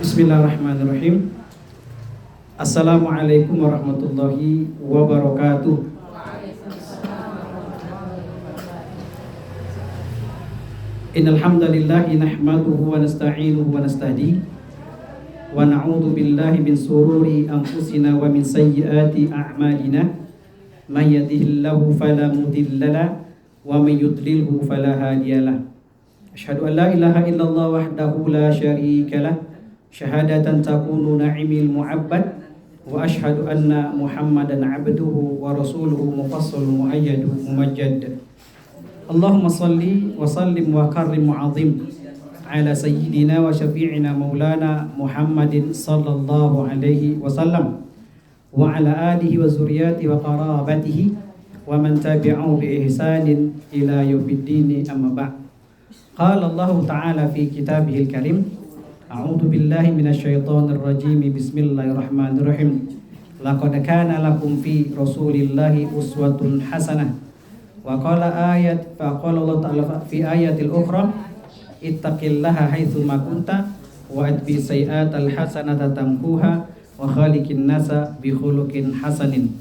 Bismillahirrahmanirrahim. Assalamualaikum warahmatullahi wabarakatuh. Innal hamdalillah nahmaduhu wa nasta'inuhu wa nastahdi wa na'udzu billahi min sururi anfusina wa min sayyiati a'malina. May yahdihillahu fala mudhillalah wa may yudlilhu fala hadiyalah. Asyhadu an la ilaha illallah wahdahu la syarikalah syahadatan takunu na'imil mu'abbad wa asyhadu anna Muhammadan abduhu wa rasuluhu mufassal muayyad mumajjad. Allahumma salli wa sallim wa karrim mu'azim ala sayyidina wa syafi'ina maulana Muhammadin sallallahu alaihi wasallam wa ala alihi wa zuriyati wa qarabatihi wa man tabi'ahu bi ihsanin ila yaumiddin amma ba'd. Qala Allah ta'ala fi kitabihil karim. A'udzu billahi minasyaitonir rajim. Bismillahirrahmanirrahim. Laqad kana lakum fi Rasulillahi uswatun hasanah. Wa qala Allah ta'ala fi ayatil ukhra ittaqillaha haitsu ma kunta wa atbi sayi'atal hasanata tamkuha wa khaliqin nasa bi khuluqin hasanin.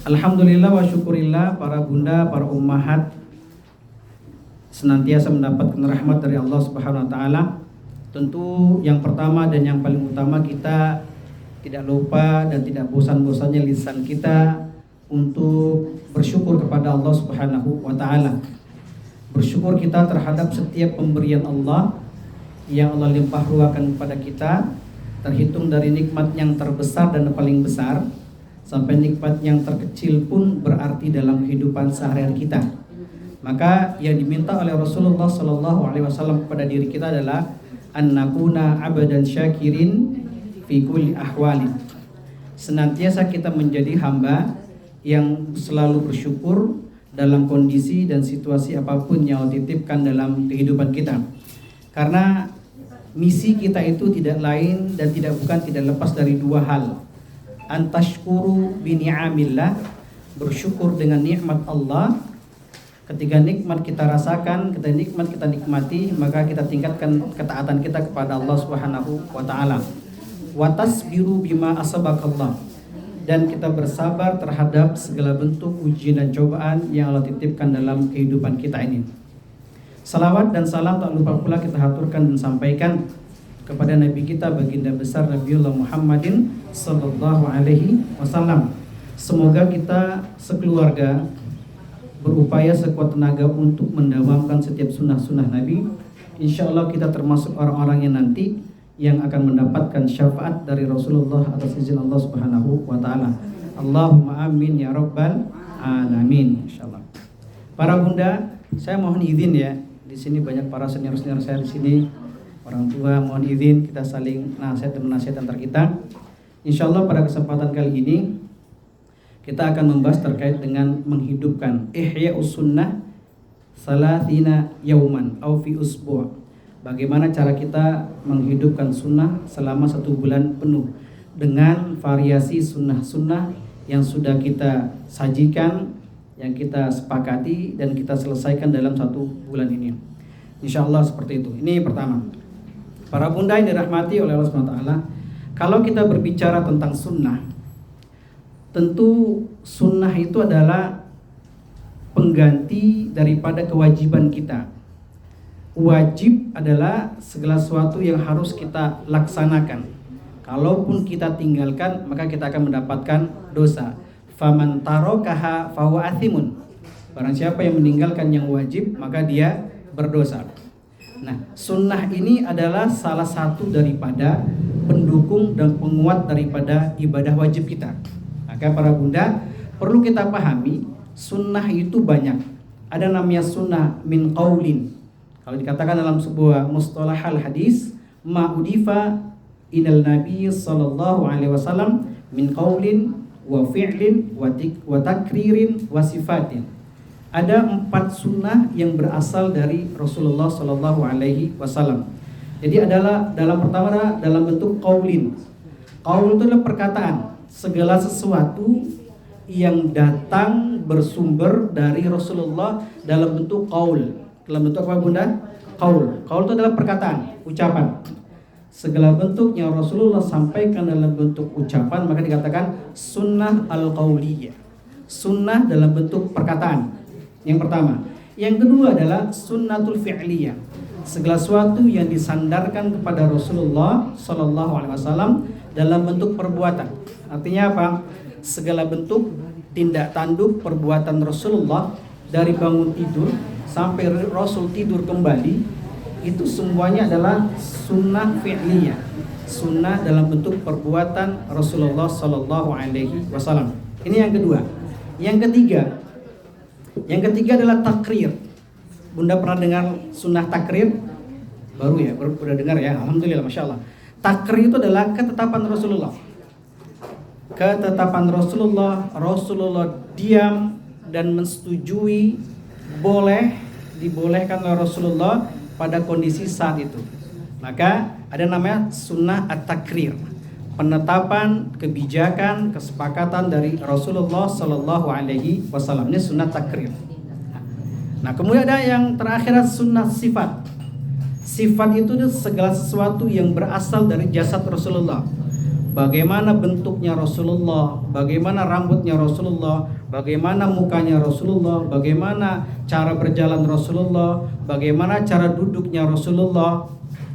Alhamdulillah wa syukurillah, para bunda, para ummahat senantiasa mendapatkan rahmat dari Allah Subhanahu wa taala. Tentu yang pertama dan yang paling utama, kita tidak lupa dan tidak bosan-bosannya lisan kita untuk bersyukur kepada Allah Subhanahu wa taala. Bersyukur kita terhadap setiap pemberian Allah yang Allah limpah ruahkan kepada kita, terhitung dari nikmat yang terbesar dan paling besar sampai nikmat yang terkecil pun berarti dalam kehidupan sehari-hari kita. Maka yang diminta oleh Rasulullah Sallallahu Alaihi Wasallam kepada diri kita adalah an nakuna abadan syakirin fi kulli ahwali. Senantiasa kita menjadi hamba yang selalu bersyukur dalam kondisi dan situasi apapun yang Allah titipkan dalam kehidupan kita. Karena misi kita itu tidak lain dan tidak lepas dari dua hal. Antashkuru bi ni'amillah, bersyukur dengan nikmat Allah. Ketika nikmat kita rasakan, ketika nikmat kita nikmati, maka kita tingkatkan ketaatan kita kepada Allah Subhanahu wa taala. Wa tasbiru bima asabakallah, dan kita bersabar terhadap segala bentuk ujian dan cobaan yang Allah titipkan dalam kehidupan kita ini. Salawat dan salam tak lupa pula kita haturkan dan sampaikan kepada Nabi kita, baginda besar Nabiullah Muhammadin sallallahu alaihi wasallam. Semoga kita sekeluarga berupaya sekuat tenaga untuk mendawamkan setiap sunnah-sunnah Nabi. Insya Allah kita termasuk orang-orang yang nanti yang akan mendapatkan syafaat dari Rasulullah atas izin Allah Subhanahu wa taala. Allahumma amin ya rabbal alamin. Insyaallah. Para bunda, saya mohon izin ya. Di sini banyak para senior-senior saya di sini. Orang tua, mohon izin kita saling nasihat dan menasihat antar kita. Insyaallah pada kesempatan kali ini kita akan membahas terkait dengan menghidupkan ihya'us sunnah salathina yauman au fi usbu'. Bagaimana cara kita menghidupkan sunnah selama 1 bulan penuh dengan variasi sunnah-sunnah yang sudah kita sajikan, yang kita sepakati dan kita selesaikan dalam 1 bulan ini. Insyaallah seperti itu. Ini pertama. Para bunda yang dirahmati oleh Allah SWT, kalau kita berbicara tentang sunnah, tentu sunnah itu adalah pengganti daripada kewajiban kita. Wajib adalah segala sesuatu yang harus kita laksanakan. Kalaupun kita tinggalkan, maka kita akan mendapatkan dosa. Faman tarakaha fahuwa athimun. Barang siapa yang meninggalkan yang wajib, maka dia berdosa. Nah, sunnah ini adalah salah satu daripada pendukung dan penguat daripada ibadah wajib kita. Maka para bunda, perlu kita pahami sunnah itu banyak. Ada namanya sunnah min qaulin. Kalau dikatakan dalam sebuah mustalahal hadis, ma udifa ilal nabi sallallahu alaihi wasallam min qaulin wa fi'lin wa takririn wa sifatin. Ada 4 sunnah yang berasal dari Rasulullah sallallahu alaihi wasallam. Jadi adalah dalam bentuk qaulin. Qaul itu adalah perkataan, segala sesuatu yang datang bersumber dari Rasulullah dalam bentuk qaul. dalam bentuk apa Bunda? Qaul. Qaul itu adalah perkataan, ucapan. Segala bentuk yang Rasulullah sampaikan dalam bentuk ucapan maka dikatakan sunnah al-qauliyah. Sunnah dalam bentuk perkataan. Yang pertama. Yang kedua adalah sunnatul fi'liyah. Segala sesuatu yang disandarkan kepada Rasulullah Sallallahu Alaihi Wasallam dalam bentuk perbuatan. Artinya apa? Segala bentuk tindak tanduk perbuatan Rasulullah dari bangun tidur sampai Rasul tidur kembali, itu semuanya adalah sunnah fi'liyah. Sunnah dalam bentuk perbuatan Rasulullah Sallallahu Alaihi Wasallam. Ini yang kedua. Yang ketiga adalah takrir. Bunda pernah dengar sunnah takrir? Baru udah dengar ya. Alhamdulillah, masya Allah. Takrir itu adalah ketetapan Rasulullah. Ketetapan Rasulullah diam dan mensetujui dibolehkan oleh Rasulullah pada kondisi saat itu. Maka ada namanya sunnah at-takrir. Penetapan kebijakan, kesepakatan dari Rasulullah Sallallahu Alaihi Wasallam. Ini sunnah takrir. Nah, kemudian ada yang terakhir sunnah sifat. Sifat itu segala sesuatu yang berasal dari jasad Rasulullah. Bagaimana bentuknya Rasulullah, bagaimana rambutnya Rasulullah, bagaimana mukanya Rasulullah, bagaimana cara berjalan Rasulullah, bagaimana cara duduknya Rasulullah,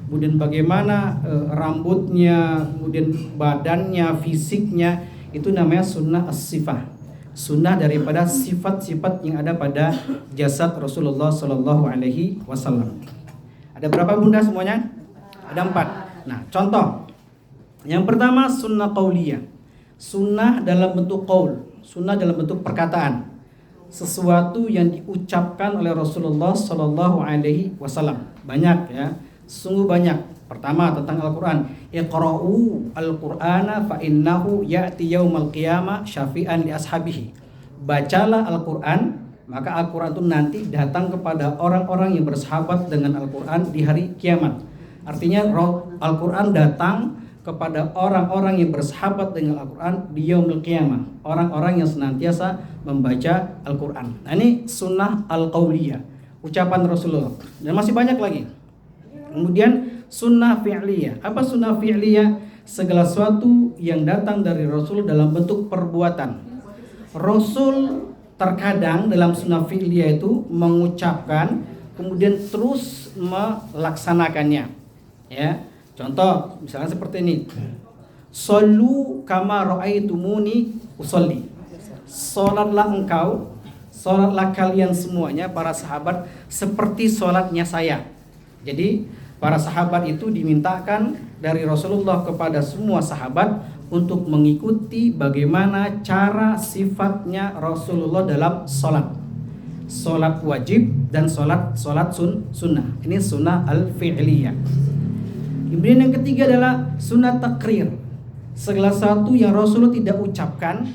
kemudian bagaimana rambutnya, kemudian badannya, fisiknya, itu namanya sunnah as-sifah. Sunnah daripada sifat-sifat yang ada pada jasad Rasulullah Sallallahu Alaihi Wasallam. Ada berapa Bunda semuanya? Ada 4. Nah, contoh. Yang pertama sunnah qauliyah. Sunnah dalam bentuk qaul, sunnah dalam bentuk perkataan. Sesuatu yang diucapkan oleh Rasulullah Sallallahu Alaihi Wasallam. Banyak ya. Sungguh banyak. Pertama tentang Al-Quran. Iqra'u al-Qur'ana fa innahu ya'ti yaumal qiyamah syafi'an li ashabihi. Bacalah Al-Quran, maka Al-Quran itu nanti datang kepada orang-orang yang bersahabat dengan Al-Quran di hari kiamat. Artinya Al-Quran datang kepada orang-orang yang bersahabat dengan Al-Quran di yaumul qiyamah. Orang-orang yang senantiasa membaca Al-Quran. Nah, ini sunnah al-qauliyah, ucapan Rasulullah. Dan masih banyak lagi. Kemudian sunnah fi'liyah. Apa sunnah fi'liyah? Segala sesuatu yang datang dari Rasul dalam bentuk perbuatan. Rasul terkadang dalam sunnah fi'liyah itu mengucapkan kemudian terus melaksanakannya. Ya. Contoh misalnya seperti ini. Shollu kama ra'aitumuni usolli. Salatlah engkau, salatlah kalian semuanya para sahabat seperti salatnya saya. Jadi para sahabat itu dimintakan dari Rasulullah kepada semua sahabat untuk mengikuti bagaimana cara sifatnya Rasulullah dalam sholat. Sholat wajib dan sholat sunnah. Ini sunnah al-fi'liyah. Kemudian yang ketiga adalah sunnah takrir. Segala sesuatu yang Rasulullah tidak ucapkan,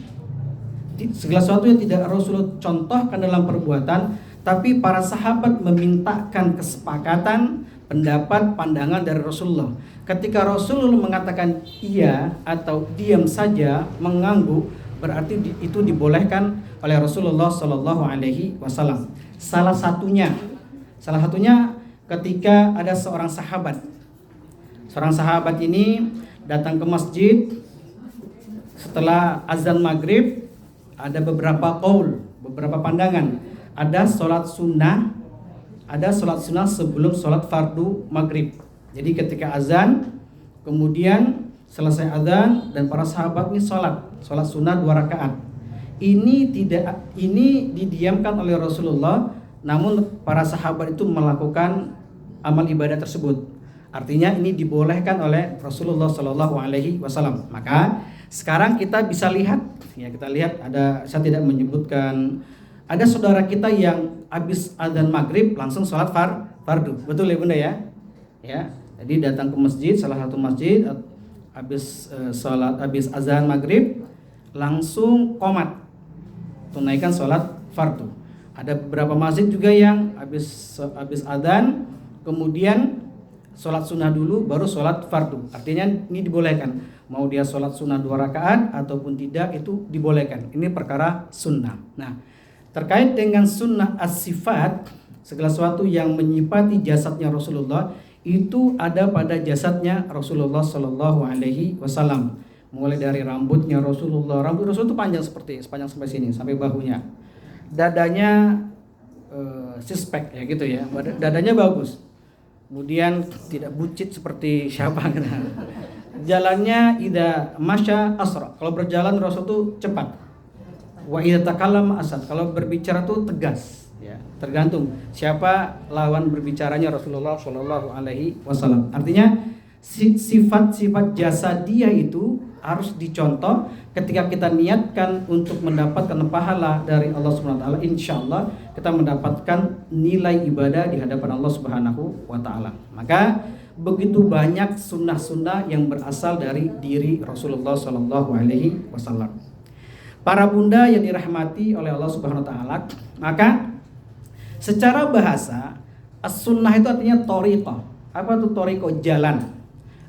segala sesuatu yang tidak Rasulullah contohkan dalam perbuatan, tapi para sahabat memintakan kesepakatan, pendapat, pandangan dari Rasulullah. Ketika Rasulullah mengatakan iya atau diam saja, mengangguk, berarti itu dibolehkan oleh Rasulullah Sallallahu Alaihi Wasallam. Salah satunya ketika ada seorang sahabat ini datang ke masjid setelah azan maghrib. Ada beberapa qaul, beberapa pandangan. Ada sholat sunnah sebelum sholat fardu maghrib. Jadi ketika azan, kemudian selesai azan dan para sahabat ini sholat sunnah 2 rakaat. Ini didiamkan oleh Rasulullah, namun para sahabat itu melakukan amal ibadah tersebut. Artinya ini dibolehkan oleh Rasulullah Shallallahu Alaihi Wasallam. Maka sekarang kita bisa lihat, saya tidak menyebutkan. Ada saudara kita yang habis azan maghrib langsung sholat fardu, betul ya Bunda ya? Ya, jadi datang ke masjid, salah satu masjid, habis azan maghrib langsung qomat, tunaikan sholat fardu. Ada beberapa masjid juga yang habis azan kemudian sholat sunnah dulu baru sholat fardu. Artinya ini dibolehkan. Mau dia sholat sunnah 2 rakaat ataupun tidak itu dibolehkan. Ini perkara sunnah. Nah, terkait dengan sunnah as-sifat, segala sesuatu yang menyifati jasadnya Rasulullah itu ada pada jasadnya Rasulullah Shallallahu Alaihi Wasallam. Mulai dari rambutnya Rasulullah, rambut Rasul itu panjang sepanjang sampai sini, sampai bahunya. Dadanya sispek ya gitu ya, dadanya bagus. Kemudian tidak buncit seperti siapa gitu. Jalannya ida masya asra. Kalau berjalan Rasul itu cepat. Wa idza takallama asad. Kalau berbicara tuh tegas. Ya, tergantung siapa lawan berbicaranya Rasulullah Shallallahu Alaihi Wasallam. Artinya sifat-sifat jasadiyah itu harus dicontoh ketika kita niatkan untuk mendapatkan pahala dari Allah Subhanahu Wa Taala. Insya Allah kita mendapatkan nilai ibadah di hadapan Allah Subhanahu Wa Taala. Maka begitu banyak sunnah-sunnah yang berasal dari diri Rasulullah Shallallahu Alaihi Wasallam. Para bunda yang dirahmati oleh Allah Subhanahu Wa Taala, maka secara bahasa, as-sunnah itu artinya thariqah. Apa itu thariqah? Jalan.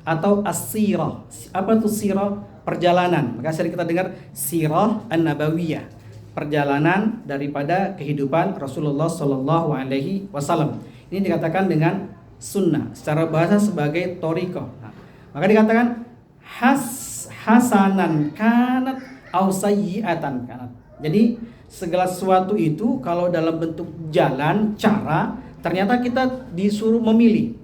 Atau as-sirah. Apa itu sirah? Perjalanan. Maka sering kita dengar sirah an-nabawiyah. Perjalanan daripada kehidupan Rasulullah Sallallahu Alaihi Wasallam. Ini dikatakan dengan sunnah. Secara bahasa sebagai thariqah. Nah, maka dikatakan hasanan kanat au sayyi'atan kanat. Jadi segala sesuatu itu kalau dalam bentuk jalan, cara, ternyata kita disuruh memilih.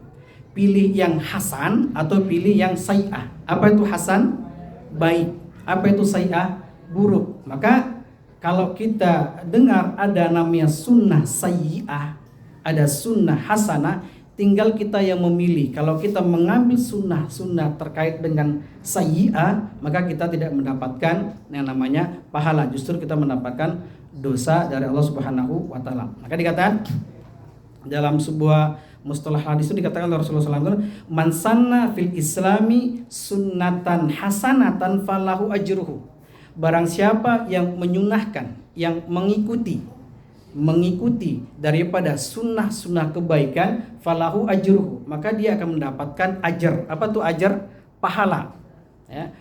Pilih yang hasan atau pilih yang sayyi'ah. Apa itu hasan? Baik. Apa itu sayyi'ah? Buruk. Maka kalau kita dengar ada namanya sunnah sayyi'ah, ada sunnah hasanah, tinggal kita yang memilih. Kalau kita mengambil sunnah terkait dengan sayyi'ah, maka kita tidak mendapatkan yang namanya pahala. Justru kita mendapatkan dosa dari Allah Subhanahu wa Ta'ala. Maka dikatakan dalam sebuah mustalah hadis itu dikatakan oleh Rasulullah SAW, man sanna fil islami sunnatan hasanatan falahu ajruhu. Barang siapa yang menyunahkan, yang mengikuti daripada sunnah-sunnah kebaikan, falahu ajruhu, maka dia akan mendapatkan ajar. Apa tuh ajar? Pahala. Ya.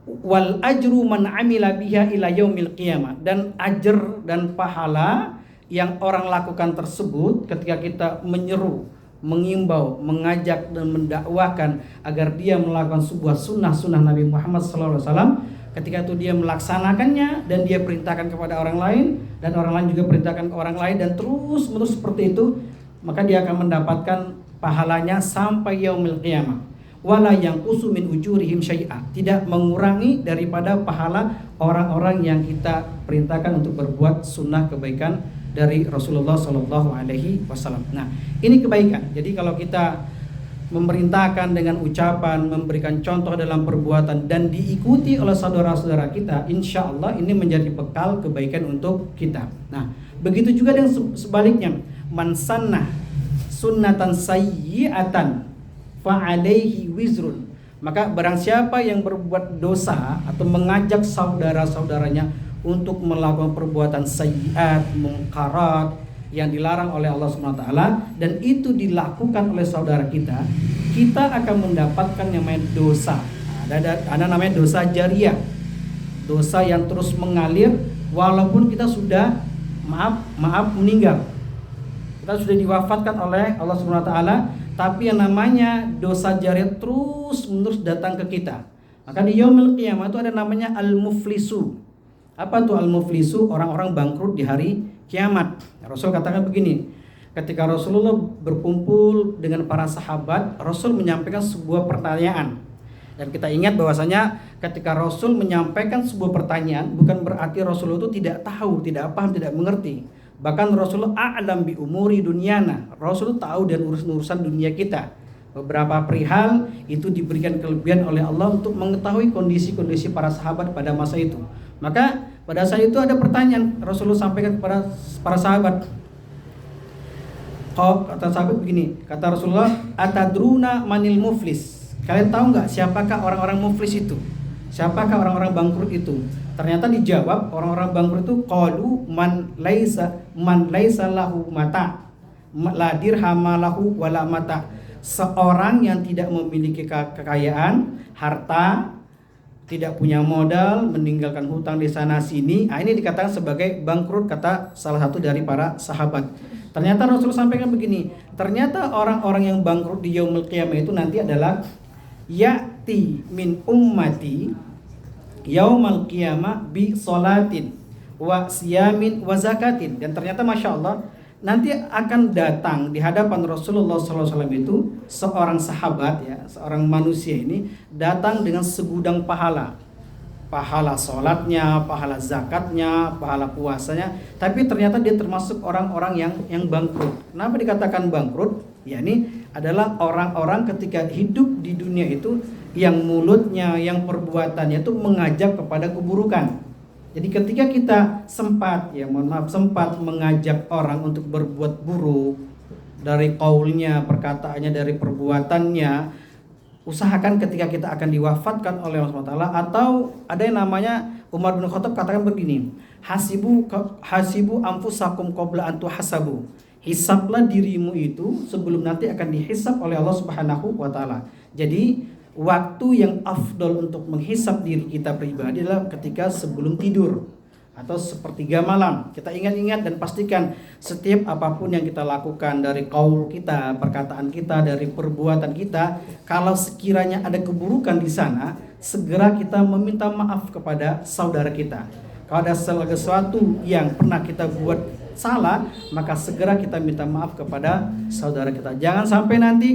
Wal ajru man amila biha ila yaumil qiyamah. Dan ajar dan pahala yang orang lakukan tersebut ketika kita menyeru, mengimbau, mengajak dan mendakwahkan agar dia melakukan sebuah sunnah Nabi Muhammad SAW, ketika itu dia melaksanakannya dan dia perintahkan kepada orang lain dan orang lain juga perintahkan ke orang lain dan terus menerus seperti itu, maka dia akan mendapatkan pahalanya sampai yaumil qiyamah. Wala yang min ujurihim syai'a, tidak mengurangi daripada pahala orang-orang yang kita perintahkan untuk berbuat sunnah kebaikan dari Rasulullah Sallallahu Alaihi Wasallam. Nah, ini kebaikan. Jadi kalau kita memerintahkan dengan ucapan, memberikan contoh dalam perbuatan dan diikuti oleh saudara-saudara kita, insya Allah ini menjadi bekal kebaikan untuk kita. Nah, begitu juga dengan sebaliknya, man sannah sunnatan sayyi'atan fa'alaihi wizrun. Maka barang siapa yang berbuat dosa atau mengajak saudara-saudaranya untuk melakukan perbuatan sayyiat, mungkarat yang dilarang oleh Allah Subhanahu wa taala dan itu dilakukan oleh saudara kita, kita akan mendapatkan yang namanya dosa. Ada namanya dosa jariyah. Dosa yang terus mengalir walaupun kita sudah maaf meninggal. Kita sudah diwafatkan oleh Allah Subhanahu wa taala, tapi yang namanya dosa jariyah terus menerus datang ke kita. Maka di yaumil qiyamah itu ada namanya al-muflisu. Apa tuh al-muflisu? Orang-orang bangkrut di hari kiamat. Rasul katakan begini, ketika Rasulullah berkumpul dengan para sahabat, Rasul menyampaikan sebuah pertanyaan. Dan kita ingat bahwasanya ketika Rasul menyampaikan sebuah pertanyaan, bukan berarti Rasul itu tidak tahu, tidak paham, tidak mengerti. Bahkan Rasulullah a'lam bi umuri dunyana. Rasul tahu dan urusan dunia kita. Beberapa perihal itu diberikan kelebihan oleh Allah untuk mengetahui kondisi-kondisi para sahabat pada masa itu. Maka pada saat itu ada pertanyaan Rasulullah sampaikan kepada para sahabat. Kata sahabat begini, kata Rasulullah, atadruna manil muflis. Kalian tahu nggak siapakah orang-orang muflis itu? Siapakah orang-orang bangkrut itu? Ternyata dijawab orang-orang bangkrut itu qalu man laisa lahu mata, la dirhama lahu wala mata. Seorang yang tidak memiliki kekayaan, harta, tidak punya modal, meninggalkan hutang di sana sini. Nah, ini dikatakan sebagai bangkrut, kata salah satu dari para sahabat. Ternyata Rasul sampaikan begini, ternyata orang-orang yang bangkrut di yaumul qiyamah itu nanti adalah ya'ti min ummati yaumal qiyamah bi salatin wa siyamin wa zakatin. Dan ternyata Masya Allah nanti akan datang di hadapan Rasulullah SAW itu seorang sahabat ya, seorang manusia ini datang dengan segudang pahala sholatnya, pahala zakatnya, pahala puasanya, tapi ternyata dia termasuk orang-orang yang bangkrut. Kenapa dikatakan bangkrut? Ya, ini adalah orang-orang ketika hidup di dunia itu yang mulutnya, yang perbuatannya itu mengajak kepada keburukan. Jadi ketika kita sempat mengajak orang untuk berbuat buruk dari qaulnya, perkataannya, dari perbuatannya, usahakan ketika kita akan diwafatkan oleh Allah SWT, atau ada yang namanya Umar bin Khattab katakan begini, hasibu anfusakum qabla an tuhasabu. Hisablah dirimu itu sebelum nanti akan dihisab oleh Allah Subhanahu wa taala. Jadi waktu yang afdol untuk menghisab diri kita pribadi adalah ketika sebelum tidur atau sepertiga malam. Kita ingat-ingat dan pastikan setiap apapun yang kita lakukan, dari qaul kita, perkataan kita, dari perbuatan kita, kalau sekiranya ada keburukan di sana, segera kita meminta maaf kepada saudara kita. Kalau ada sesuatu yang pernah kita buat salah, maka segera kita minta maaf kepada saudara kita. Jangan sampai nanti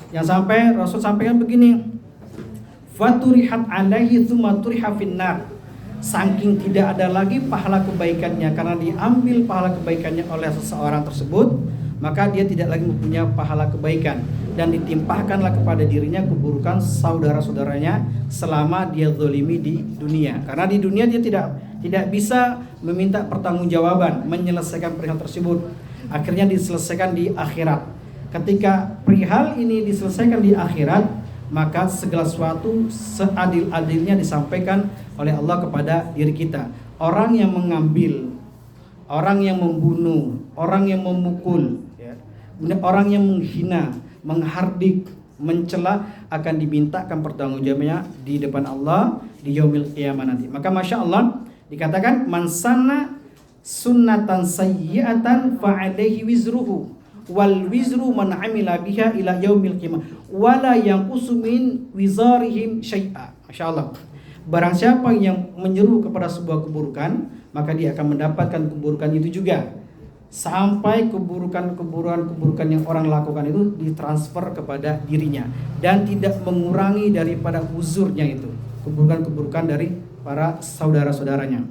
yang sampai Rasul sampaikan begini, faturihat alaihi tsumma turiha finnar. Saking tidak ada lagi pahala kebaikannya karena diambil pahala kebaikannya oleh seseorang tersebut, maka dia tidak lagi mempunyai pahala kebaikan dan ditimpahkanlah kepada dirinya keburukan saudara-saudaranya selama dia zalimi di dunia. Karena di dunia dia tidak bisa meminta pertanggungjawaban, menyelesaikan perihal tersebut. Akhirnya diselesaikan di akhirat. Ketika perihal ini diselesaikan di akhirat, maka segala sesuatu seadil-adilnya disampaikan oleh Allah kepada diri kita. Orang yang mengambil, orang yang membunuh, orang yang memukul, ya, orang yang menghina, menghardik, mencela akan dimintakan pertanggungjawabannya di depan Allah di yaumil qiyamah nanti. Maka Masya Allah dikatakan man sanna sunnatan sayyi'atan fa alaihi wizruhu wal wizru man amila biha ila yaumil qiyamah wala yanqusu min wizarihim syai'a. Masya Allah. Barang siapa yang menyeru kepada sebuah keburukan, maka dia akan mendapatkan keburukan itu juga, sampai keburukan yang orang lakukan itu ditransfer kepada dirinya dan tidak mengurangi daripada uzurnya itu, keburukan dari para saudara-saudaranya.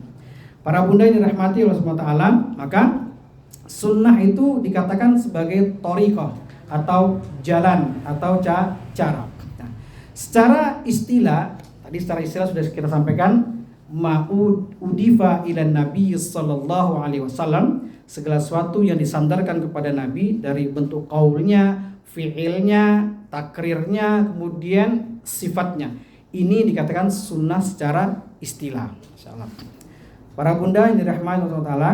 Para bunda yang dirahmati Allah SWT, maka sunnah itu dikatakan sebagai thariqah atau jalan atau cara. Nah, secara istilah sudah kita sampaikan, ma'udifa ila Nabi sallallahu alaihi wasallam, segala sesuatu yang disandarkan kepada Nabi dari bentuk qaulnya, fi'ilnya, takrirnya, kemudian sifatnya. Ini dikatakan sunnah secara istilah. Insyaallah. Para bunda yang dirahmati Allah Ta'ala,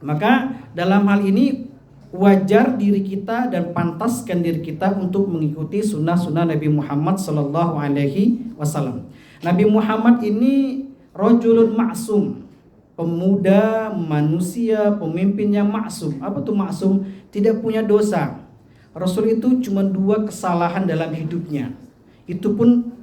maka dalam hal ini wajar diri kita dan pantaskan diri kita untuk mengikuti sunnah-sunnah Nabi Muhammad sallallahu alaihi wasallam. Nabi Muhammad ini rajulun ma'sum, pemuda, manusia, pemimpin yang maksum. Apa tuh maksum? Tidak punya dosa. Rasul itu cuma 2 kesalahan dalam hidupnya. Itu pun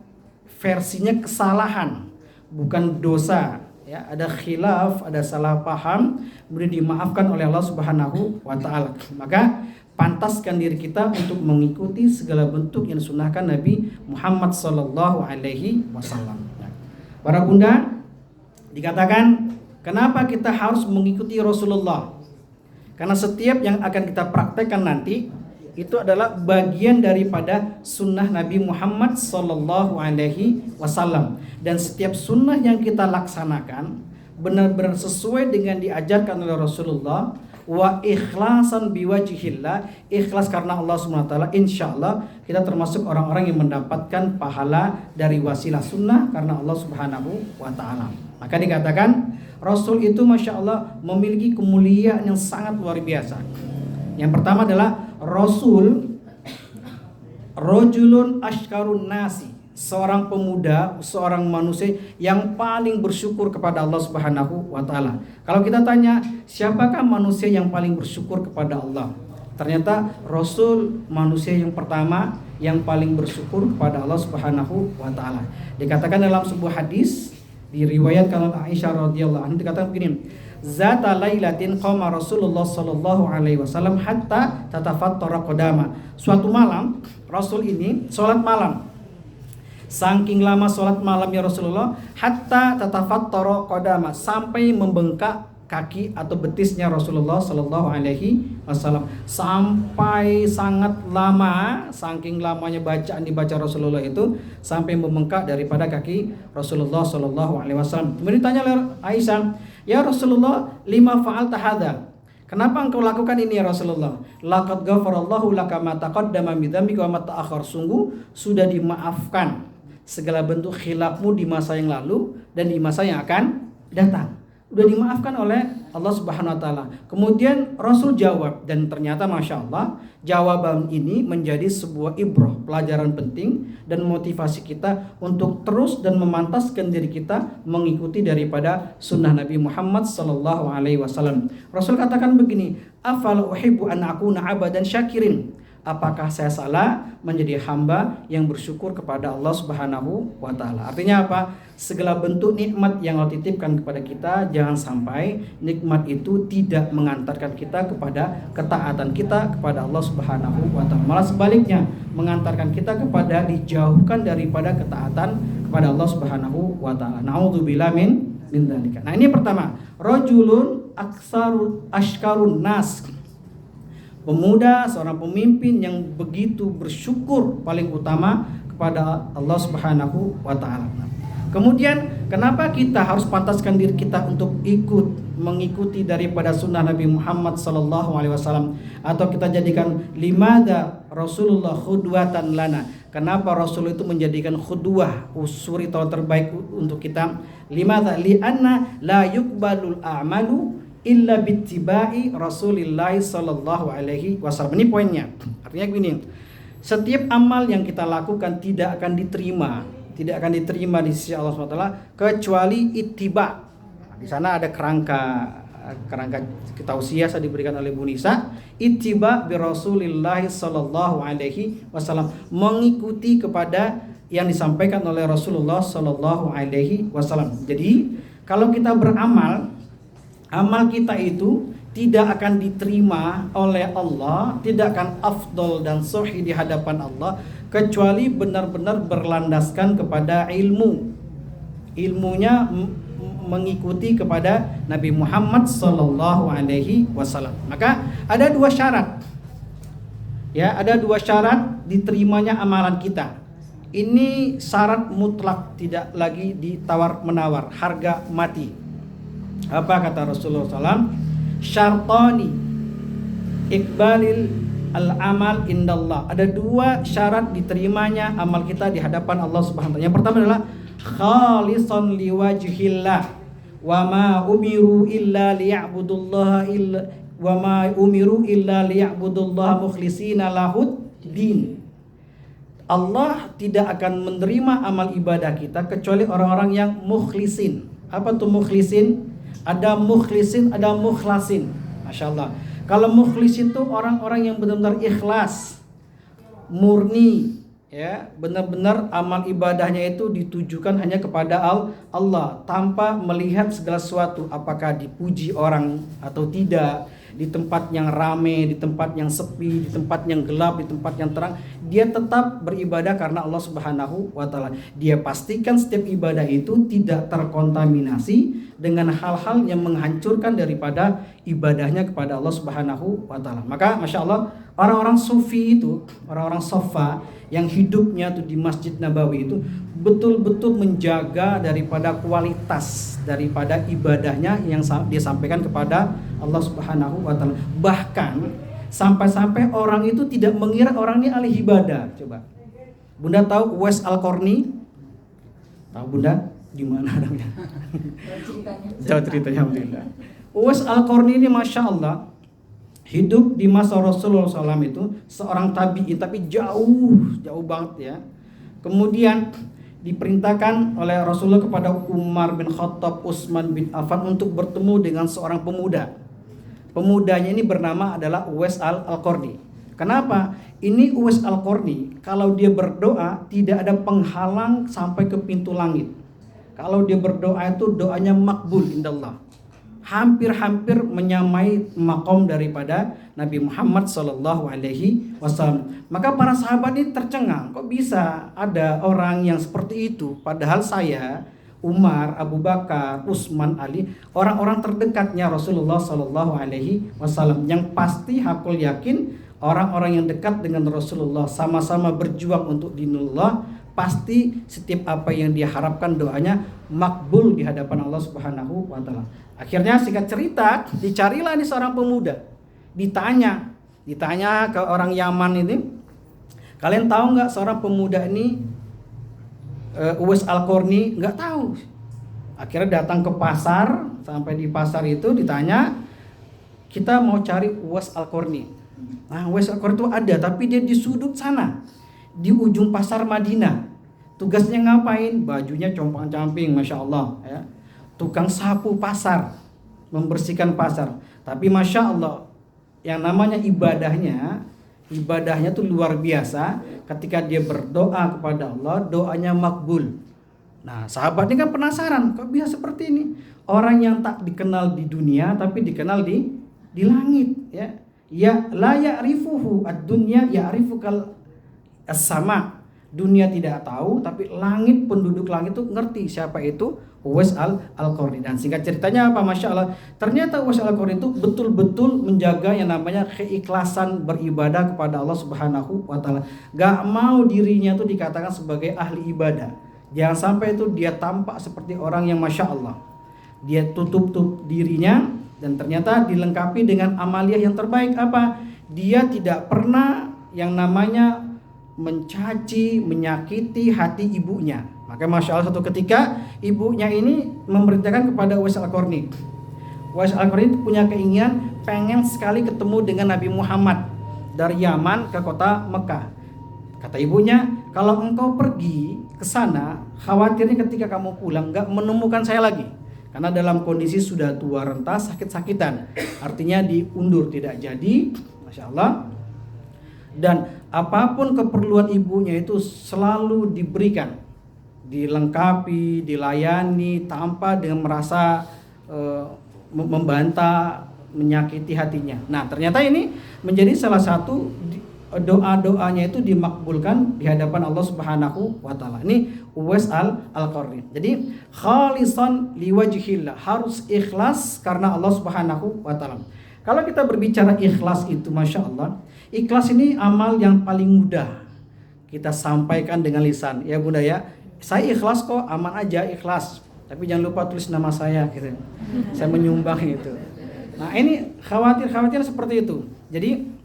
versinya kesalahan, bukan dosa. Ya, ada khilaf, ada salah paham, kemudian dimaafkan oleh Allah Subhanahu wa taala. Maka pantaskan diri kita untuk mengikuti segala bentuk yang disunnahkan Nabi Muhammad sallallahu alaihi wasallam. Para bunda, dikatakan kenapa kita harus mengikuti Rasulullah? Karena setiap yang akan kita praktekkan nanti itu adalah bagian daripada sunnah Nabi Muhammad sallallahu alaihi wasallam. Dan setiap sunnah yang kita laksanakan benar-benar sesuai dengan diajarkan oleh Rasulullah, wa ikhlasan biwajhillah, ikhlas karena Allah SWT, insyaallah kita termasuk orang-orang yang mendapatkan pahala dari wasilah sunnah karena Allah Subhanahu wa taala. Maka dikatakan Rasul itu Masya Allah memiliki kemuliaan yang sangat luar biasa. Yang pertama adalah Rasul rajulun ashkarun nasi seorang pemuda, seorang manusia yang paling bersyukur kepada Allah Subhanahu wa taala. Kalau kita tanya, siapakah manusia yang paling bersyukur kepada Allah? Ternyata Rasul manusia yang pertama yang paling bersyukur kepada Allah Subhanahu wa taala. Dikatakan dalam sebuah hadis diriwayatkan oleh Aisyah radhiyallahu anha, dikatakan begini, Zata lailatin qama Rasulullah sallallahu alaihi wasallam hatta tatafattara qadama. Suatu malam Rasul ini salat malam. Saking lama sholat malamnya Rasulullah, hatta tatafattara qadama, sampai membengkak kaki atau betisnya Rasulullah sallallahu alaihi wasallam. Sampai sangat lama, saking lamanya bacaan dibaca Rasulullah itu sampai membengkak daripada kaki Rasulullah sallallahu alaihi wasallam. Kemudian ditanya oleh Aisyah, "Ya Rasulullah, lima fa'alta hadza?" Kenapa engkau lakukan ini ya Rasulullah? Laqad ghafarallahu laka ma taqaddama min dzambika wa ma ta'akhkhar. Sungguh sudah dimaafkan segala bentuk khilafmu di masa yang lalu dan di masa yang akan datang. Udah dimaafkan oleh Allah Subhanahu wa taala. Kemudian Rasul jawab, dan ternyata Masya Allah jawaban ini menjadi sebuah ibrah, pelajaran penting dan motivasi kita untuk terus dan memantaskan diri kita mengikuti daripada sunnah Nabi Muhammad sallallahu alaihi wasallam. Rasul katakan begini, afala uhibbu an akuna abadan syakirin. Apakah saya salah menjadi hamba yang bersyukur kepada Allah Subhanahu wa taala? Artinya apa? Segala bentuk nikmat yang Allah titipkan kepada kita, jangan sampai nikmat itu tidak mengantarkan kita kepada ketaatan kita kepada Allah Subhanahu wa taala. Malah sebaliknya, mengantarkan kita kepada dijauhkan daripada ketaatan kepada Allah Subhanahu wa taala. Nauzubillah min dzalika. Nah, ini pertama, rajulun aksaru ashkarun nas. Pemuda, seorang pemimpin yang begitu bersyukur paling utama kepada Allah Subhanahu wa taala. Kemudian kenapa kita harus pantaskan diri kita untuk mengikuti daripada sunnah Nabi Muhammad sallallahu alaihi wasallam, atau kita jadikan limada Rasulullah khudwatan lana. Kenapa Rasul itu menjadikan khudwah, usuri teladan terbaik untuk kita? Limada li'anna la yuqbalul a'malu illa bittiba'i Rasulillah sallallahu alaihi wasallam. Ini poinnya. Artinya begini, setiap amal yang kita lakukan tidak akan diterima di sisi Allah SWT kecuali ittiba. Di sana ada kerangka ketausiah saya diberikan oleh Bu Nisa, ittiba bi Rasulillah sallallahu alaihi wasallam, mengikuti kepada yang disampaikan oleh Rasulullah sallallahu alaihi wasallam. Jadi, kalau kita beramal, amal kita itu tidak akan diterima oleh Allah, tidak akan afdol dan sahih di hadapan Allah kecuali benar-benar berlandaskan kepada ilmunya mengikuti kepada Nabi Muhammad sallallahu alaihi wasallam. Maka ada dua syarat. Ya, ada dua syarat diterimanya amalan kita. Ini syarat mutlak, tidak lagi ditawar-menawar, harga mati. Apa kata Rasulullah SAW? Syartani iqbalil al-amal indallah. Ada dua syarat diterimanya amal kita di hadapan Allah Subhanahu wa taala. Yang pertama adalah khalisan liwajhillah wa ma umiru illa liya'budullaha mukhlishina lahud din. Allah tidak akan menerima amal ibadah kita kecuali orang-orang yang mukhlisin. Apa tuh mukhlisin? Ada mukhlisin, ada mukhlasin. Masya Allah. Kalau mukhlisin itu orang-orang yang benar-benar ikhlas, murni, ya, benar-benar amal ibadahnya itu ditujukan hanya kepada Allah, tanpa melihat segala sesuatu, apakah dipuji orang atau tidak, di tempat yang rame, di tempat yang sepi, di tempat yang gelap, di tempat yang terang, dia tetap beribadah karena Allah Subhanahu wa taala. Dia pastikan setiap ibadah itu tidak terkontaminasi dengan hal-hal yang menghancurkan daripada ibadahnya kepada Allah Subhanahu wa taala. Maka Masya Allah, orang-orang sufi itu, orang-orang sofa yang hidupnya itu di Masjid Nabawi itu betul-betul menjaga daripada kualitas daripada ibadahnya yang dia sampaikan kepada Allah Subhanahu wa taala. Bahkan sampai-sampai orang itu tidak mengira orang ini ahli ibadah. Coba. Bunda tahu Uwais Al-Qarni? Tahu Bunda? Di mana namanya? Jauh ceritanya, alhamdulillah. Uwais Al-Qarni ini Masya Allah hidup di masa Rasulullah SAW itu seorang tabi'in, tapi jauh banget ya. Kemudian diperintahkan oleh Rasulullah kepada Umar bin Khattab, Utsman bin Affan untuk bertemu dengan seorang pemuda. Pemudanya ini bernama adalah Uwais Al-Qarni. Kenapa? Ini Uwais Al-Qarni, kalau dia berdoa tidak ada penghalang sampai ke pintu langit. Kalau dia berdoa itu doanya makbul indallah. Hampir-hampir menyamai makom daripada Nabi Muhammad SAW. Maka para sahabat ini tercengang, kok bisa ada orang yang seperti itu? Padahal saya, Umar, Abu Bakar, Utsman, Ali, orang-orang terdekatnya Rasulullah SAW, yang pasti hakul yakin orang-orang yang dekat dengan Rasulullah sama-sama berjuang untuk dinullah, pasti setiap apa yang dia harapkan doanya makbul di hadapan Allah Subhanahu wa taala. Akhirnya singkat cerita, dicarilah nih seorang pemuda. Ditanya ke orang Yaman ini, kalian tahu nggak seorang pemuda ini Uwais Al-Qarni? Nggak tahu. Akhirnya datang ke pasar, sampai di pasar itu ditanya, kita mau cari Uwais Al-Qarni. Nah, Uwais Al-Qarni itu ada, tapi dia di sudut sana, di ujung pasar Madinah. Tugasnya ngapain? Bajunya compang-camping, masya Allah, ya. Tukang sapu pasar, membersihkan pasar. Tapi masya Allah, yang namanya ibadahnya tuh luar biasa. Ketika dia berdoa kepada Allah, doanya makbul. Nah, sahabat ini kan penasaran, kok bisa seperti ini? Orang yang tak dikenal di dunia, tapi dikenal di langit, ya. Ya la ya'rifuhu ad-dunya ya'rifukal as-sama. Dunia tidak tahu, tapi langit, penduduk langit itu ngerti siapa itu Uwais Al-Qarni. Dan singkat ceritanya apa? Masya Allah, ternyata Uwais Al-Qarni itu betul-betul menjaga yang namanya keikhlasan beribadah kepada Allah Subhanahu wa taala. Gak mau dirinya itu dikatakan sebagai ahli ibadah. Jangan sampai itu dia tampak seperti orang yang masya Allah. Dia tutup dirinya, dan ternyata dilengkapi dengan amaliyah yang terbaik apa? Dia tidak pernah yang namanya mencaci, menyakiti hati ibunya. Maka masya Allah, satu ketika ibunya ini memerintahkan kepada Uwais Al-Qarni. Uwais Al-Qarni punya keinginan, pengen sekali ketemu dengan Nabi Muhammad dari Yaman ke kota Mekah. Kata ibunya, kalau engkau pergi ke sana, khawatirnya ketika kamu pulang gak menemukan saya lagi. Karena dalam kondisi sudah tua renta, sakit-sakitan. Artinya diundur, tidak jadi. Masya Allah. Dan apapun keperluan ibunya itu selalu diberikan, dilengkapi, dilayani, tanpa dengan merasa membantah, menyakiti hatinya. Nah, ternyata ini menjadi salah satu doa-doanya itu dimakbulkan di hadapan Allah Subhanahu wa taala. Ini Uwais Al-Qarni. Jadi khalisan liwajhillah, harus ikhlas karena Allah Subhanahu wa taala. Kalau kita berbicara ikhlas itu masya Allah, ikhlas ini amal yang paling mudah kita sampaikan dengan lisan. Ya Bunda ya, saya ikhlas kok, aman aja ikhlas. Tapi jangan lupa tulis nama saya gitu. Saya menyumbang itu. Nah, ini khawatir seperti itu. Jadi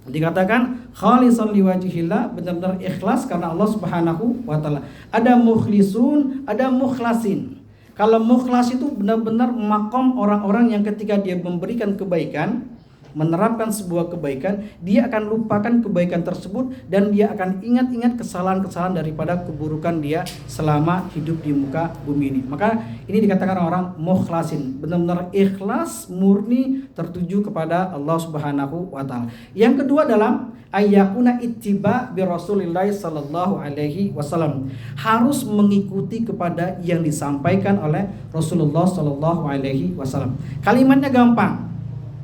dikatakan khalisan liwajhillah, benar-benar ikhlas karena Allah Subhanahu wa taala. Ada mukhlisun, ada mukhlasin. Kalau mukhlas itu benar-benar makom orang-orang yang ketika dia memberikan kebaikan, menerapkan sebuah kebaikan, dia akan lupakan kebaikan tersebut dan dia akan ingat-ingat kesalahan-kesalahan daripada keburukan dia selama hidup di muka bumi ini. Maka ini dikatakan orang mukhlasin, benar-benar ikhlas, murni, tertuju kepada Allah Subhanahu wa taala. Yang kedua adalah ayyakuna ittiba bi Rasulillah sallallahu alaihi wasallam, harus mengikuti kepada yang disampaikan oleh Rasulullah sallallahu alaihi wasallam. Kalimatnya gampang,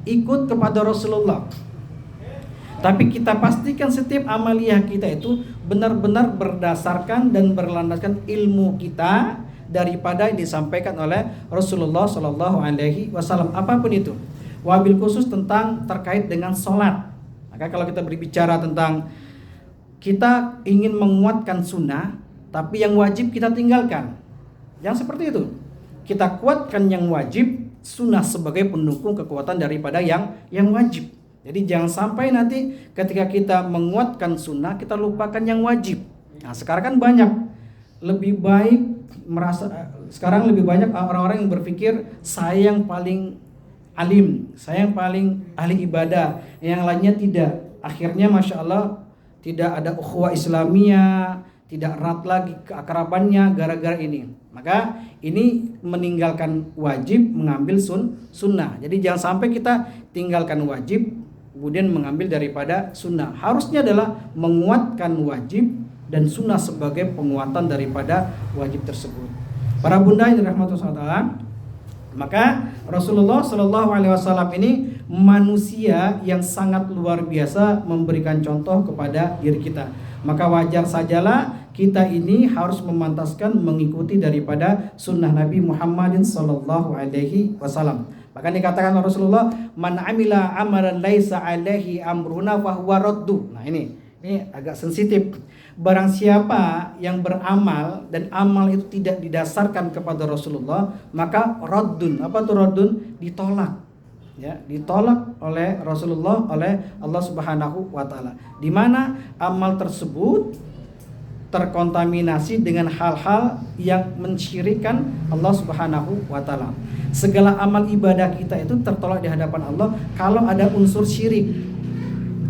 ikut kepada Rasulullah. Tapi kita pastikan setiap amaliyah kita itu benar-benar berdasarkan dan berlandaskan ilmu kita daripada yang disampaikan oleh Rasulullah sallallahu alaihi wasallam, apapun itu. Wabil khusus tentang terkait dengan sholat. Maka kalau kita berbicara tentang kita ingin menguatkan sunnah, tapi yang wajib kita tinggalkan, yang seperti itu. Kita kuatkan yang wajib, sunnah sebagai pendukung kekuatan daripada yang wajib. Jadi jangan sampai nanti ketika kita menguatkan sunnah, kita lupakan yang wajib. Nah, sekarang kan banyak, lebih baik sekarang lebih banyak orang-orang yang berpikir saya yang paling alim, saya yang paling ahli ibadah, yang lainnya tidak. Akhirnya masya Allah tidak ada ukhuwah Islamiyah, tidak erat lagi keakrabannya gara-gara ini. Maka ini meninggalkan wajib, mengambil sunnah. Jadi jangan sampai kita tinggalkan wajib kemudian mengambil daripada sunnah. Harusnya adalah menguatkan wajib dan sunnah sebagai penguatan daripada wajib tersebut. Para bunda yang dirahmati Allah, maka Rasulullah Shallallahu Alaihi Wasallam ini manusia yang sangat luar biasa memberikan contoh kepada diri kita. Maka wajar sajalah kita ini harus memantaskan mengikuti daripada sunnah Nabi Muhammadin Sallallahu Alaihi Wasallam. Bahkan dikatakan oleh Rasulullah, man amila amalan laisa alaihi amruna fahuwa raddu. Nah ini agak sensitif. Barang siapa yang beramal dan amal itu tidak didasarkan kepada Rasulullah, maka raddun. Apa itu raddun? Ditolak. Ya, ditolak oleh Rasulullah, oleh Allah Subhanahu wa taala. Di mana amal tersebut terkontaminasi dengan hal-hal yang mensyirikkan Allah Subhanahu wa taala. Segala amal ibadah kita itu tertolak di hadapan Allah kalau ada unsur syirik.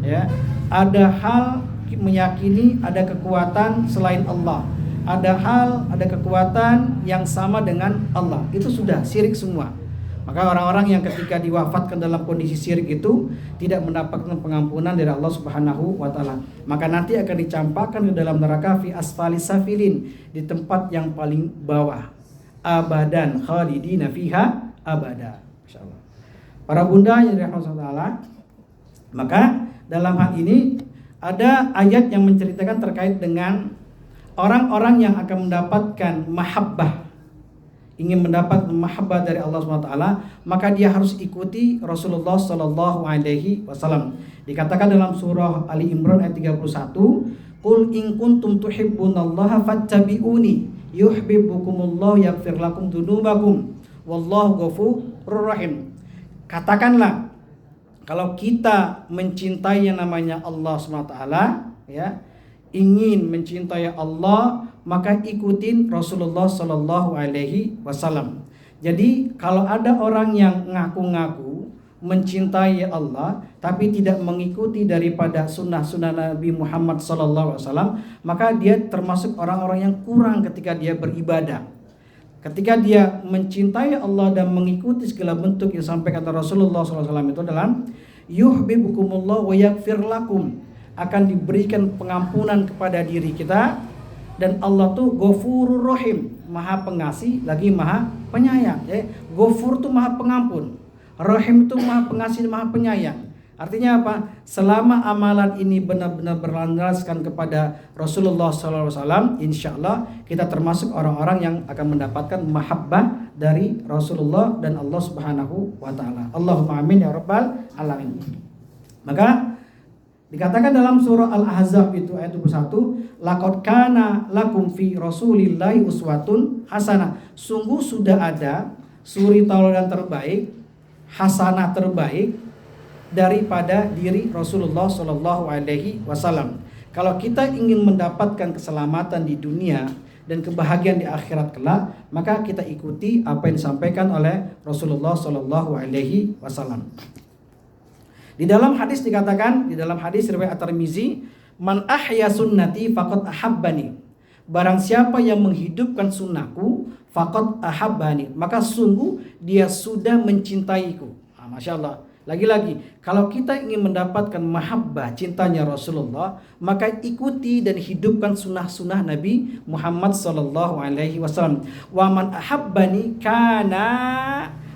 Ya, ada hal meyakini ada kekuatan selain Allah. Ada kekuatan yang sama dengan Allah. Itu sudah syirik semua. Maka orang-orang yang ketika diwafatkan dalam kondisi syirik itu tidak mendapatkan pengampunan dari Allah Subhanahu wa taala. Maka nanti akan dicampakkan ke dalam neraka fi asfali safilin, di tempat yang paling bawah. Abadan khalidina fiha abada. Insyaallah. Para bunda yang dirahmati Allah, maka dalam hal ini ada ayat yang menceritakan terkait dengan orang-orang yang akan mendapatkan mahabbah, ingin mendapat mahabbah dari Allah SWT, maka dia harus ikuti Rasulullah Sallallahu Alaihi Wasallam. Dikatakan dalam surah Ali Imran ayat 31, Qul in kuntum tuhibbunallaha fattabi'uni yuhibbukumullahu yaghfir lakum dzunubakum wallahu ghafurur rahim. Katakanlah, kalau kita mencintai yang namanya Allah SWT, ya, ingin mencintai Allah, maka ikutin Rasulullah Sallallahu Alaihi Wasallam. Jadi kalau ada orang yang ngaku-ngaku mencintai Allah tapi tidak mengikuti daripada sunnah-sunnah Nabi Muhammad Sallallahu Alaihi Wasallam, maka dia termasuk orang-orang yang kurang ketika dia beribadah. Ketika dia mencintai Allah dan mengikuti segala bentuk yang disampaikan Rasulullah SAW itu adalah yuhibbukumullah wa yaghfir lakum, akan diberikan pengampunan kepada diri kita, dan Allah tuh Ghafurur Rahim, Maha Pengasih lagi Maha Penyayang. Ya, Ghafur tuh Maha Pengampun, Rahim tuh Maha Pengasih, Maha Penyayang. Artinya apa? Selama amalan ini benar-benar berlandaskan kepada Rasulullah SAW, insya Allah kita termasuk orang-orang yang akan mendapatkan mahabbah dari Rasulullah dan Allah Subhanahu wa taala. Allahumma amin ya rabbal alamin. Maka dikatakan dalam surah Al-Ahzab itu ayat 21, laqad kana lakum fi Rasulillahi uswatun hasanah. Sungguh sudah ada suri tauladan terbaik, hasanah terbaik daripada diri Rasulullah Shallallahu Alaihi Wasallam. Kalau kita ingin mendapatkan keselamatan di dunia dan kebahagiaan di akhirat kelak, maka kita ikuti apa yang disampaikan oleh Rasulullah Shallallahu Alaihi Wasallam. Di dalam hadis dikatakan, di dalam hadis riwayat At-Tirmizi, man ahya sunnati faqad ahabbani. Barang siapa yang menghidupkan sunnahku, faqad ahabbani, maka sungguh dia sudah mencintaiku. Masya Allah. Lagi-lagi, kalau kita ingin mendapatkan mahabbah, cintanya Rasulullah, maka ikuti dan hidupkan sunnah-sunnah Nabi Muhammad Sallallahu Alaihi Wasallam. Wa man ahabbani kana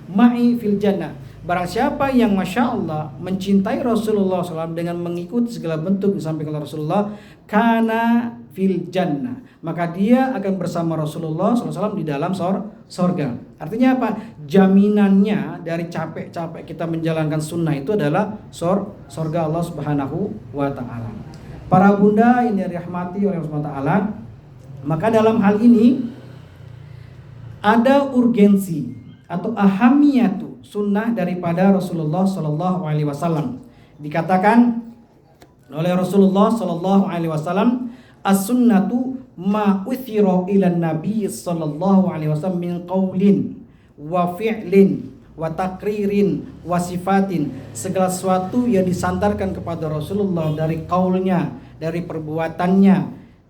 ma'i fil jannah. Barang siapa yang Masya Allah mencintai Rasulullah SAW dengan mengikuti segala bentuk disampaikan oleh Rasulullah, kana fil jannah, maka dia akan bersama Rasulullah SAW di dalam sorga. Artinya apa? Jaminannya dari capek-capek kita menjalankan sunnah itu adalah sorga Allah Subhanahu wa ta'ala. Para bunda yang dirahmati oleh Allah Subhanahu wa ta'ala, maka dalam hal ini ada urgensi atau ahamiyatu sunnah daripada Rasulullah Sallallahu Alaihi Wasallam. Dikatakan oleh Rasulullah Sallallahu Alaihi Wasallam, as-sunnatu ma uthira ila nabi Sallallahu Alaihi Wasallam min qaulin wa fi'lin wa takririn wa sifatin. Segala sesuatu yang disandarkan kepada Rasulullah dari kaulnya, dari perbuatannya,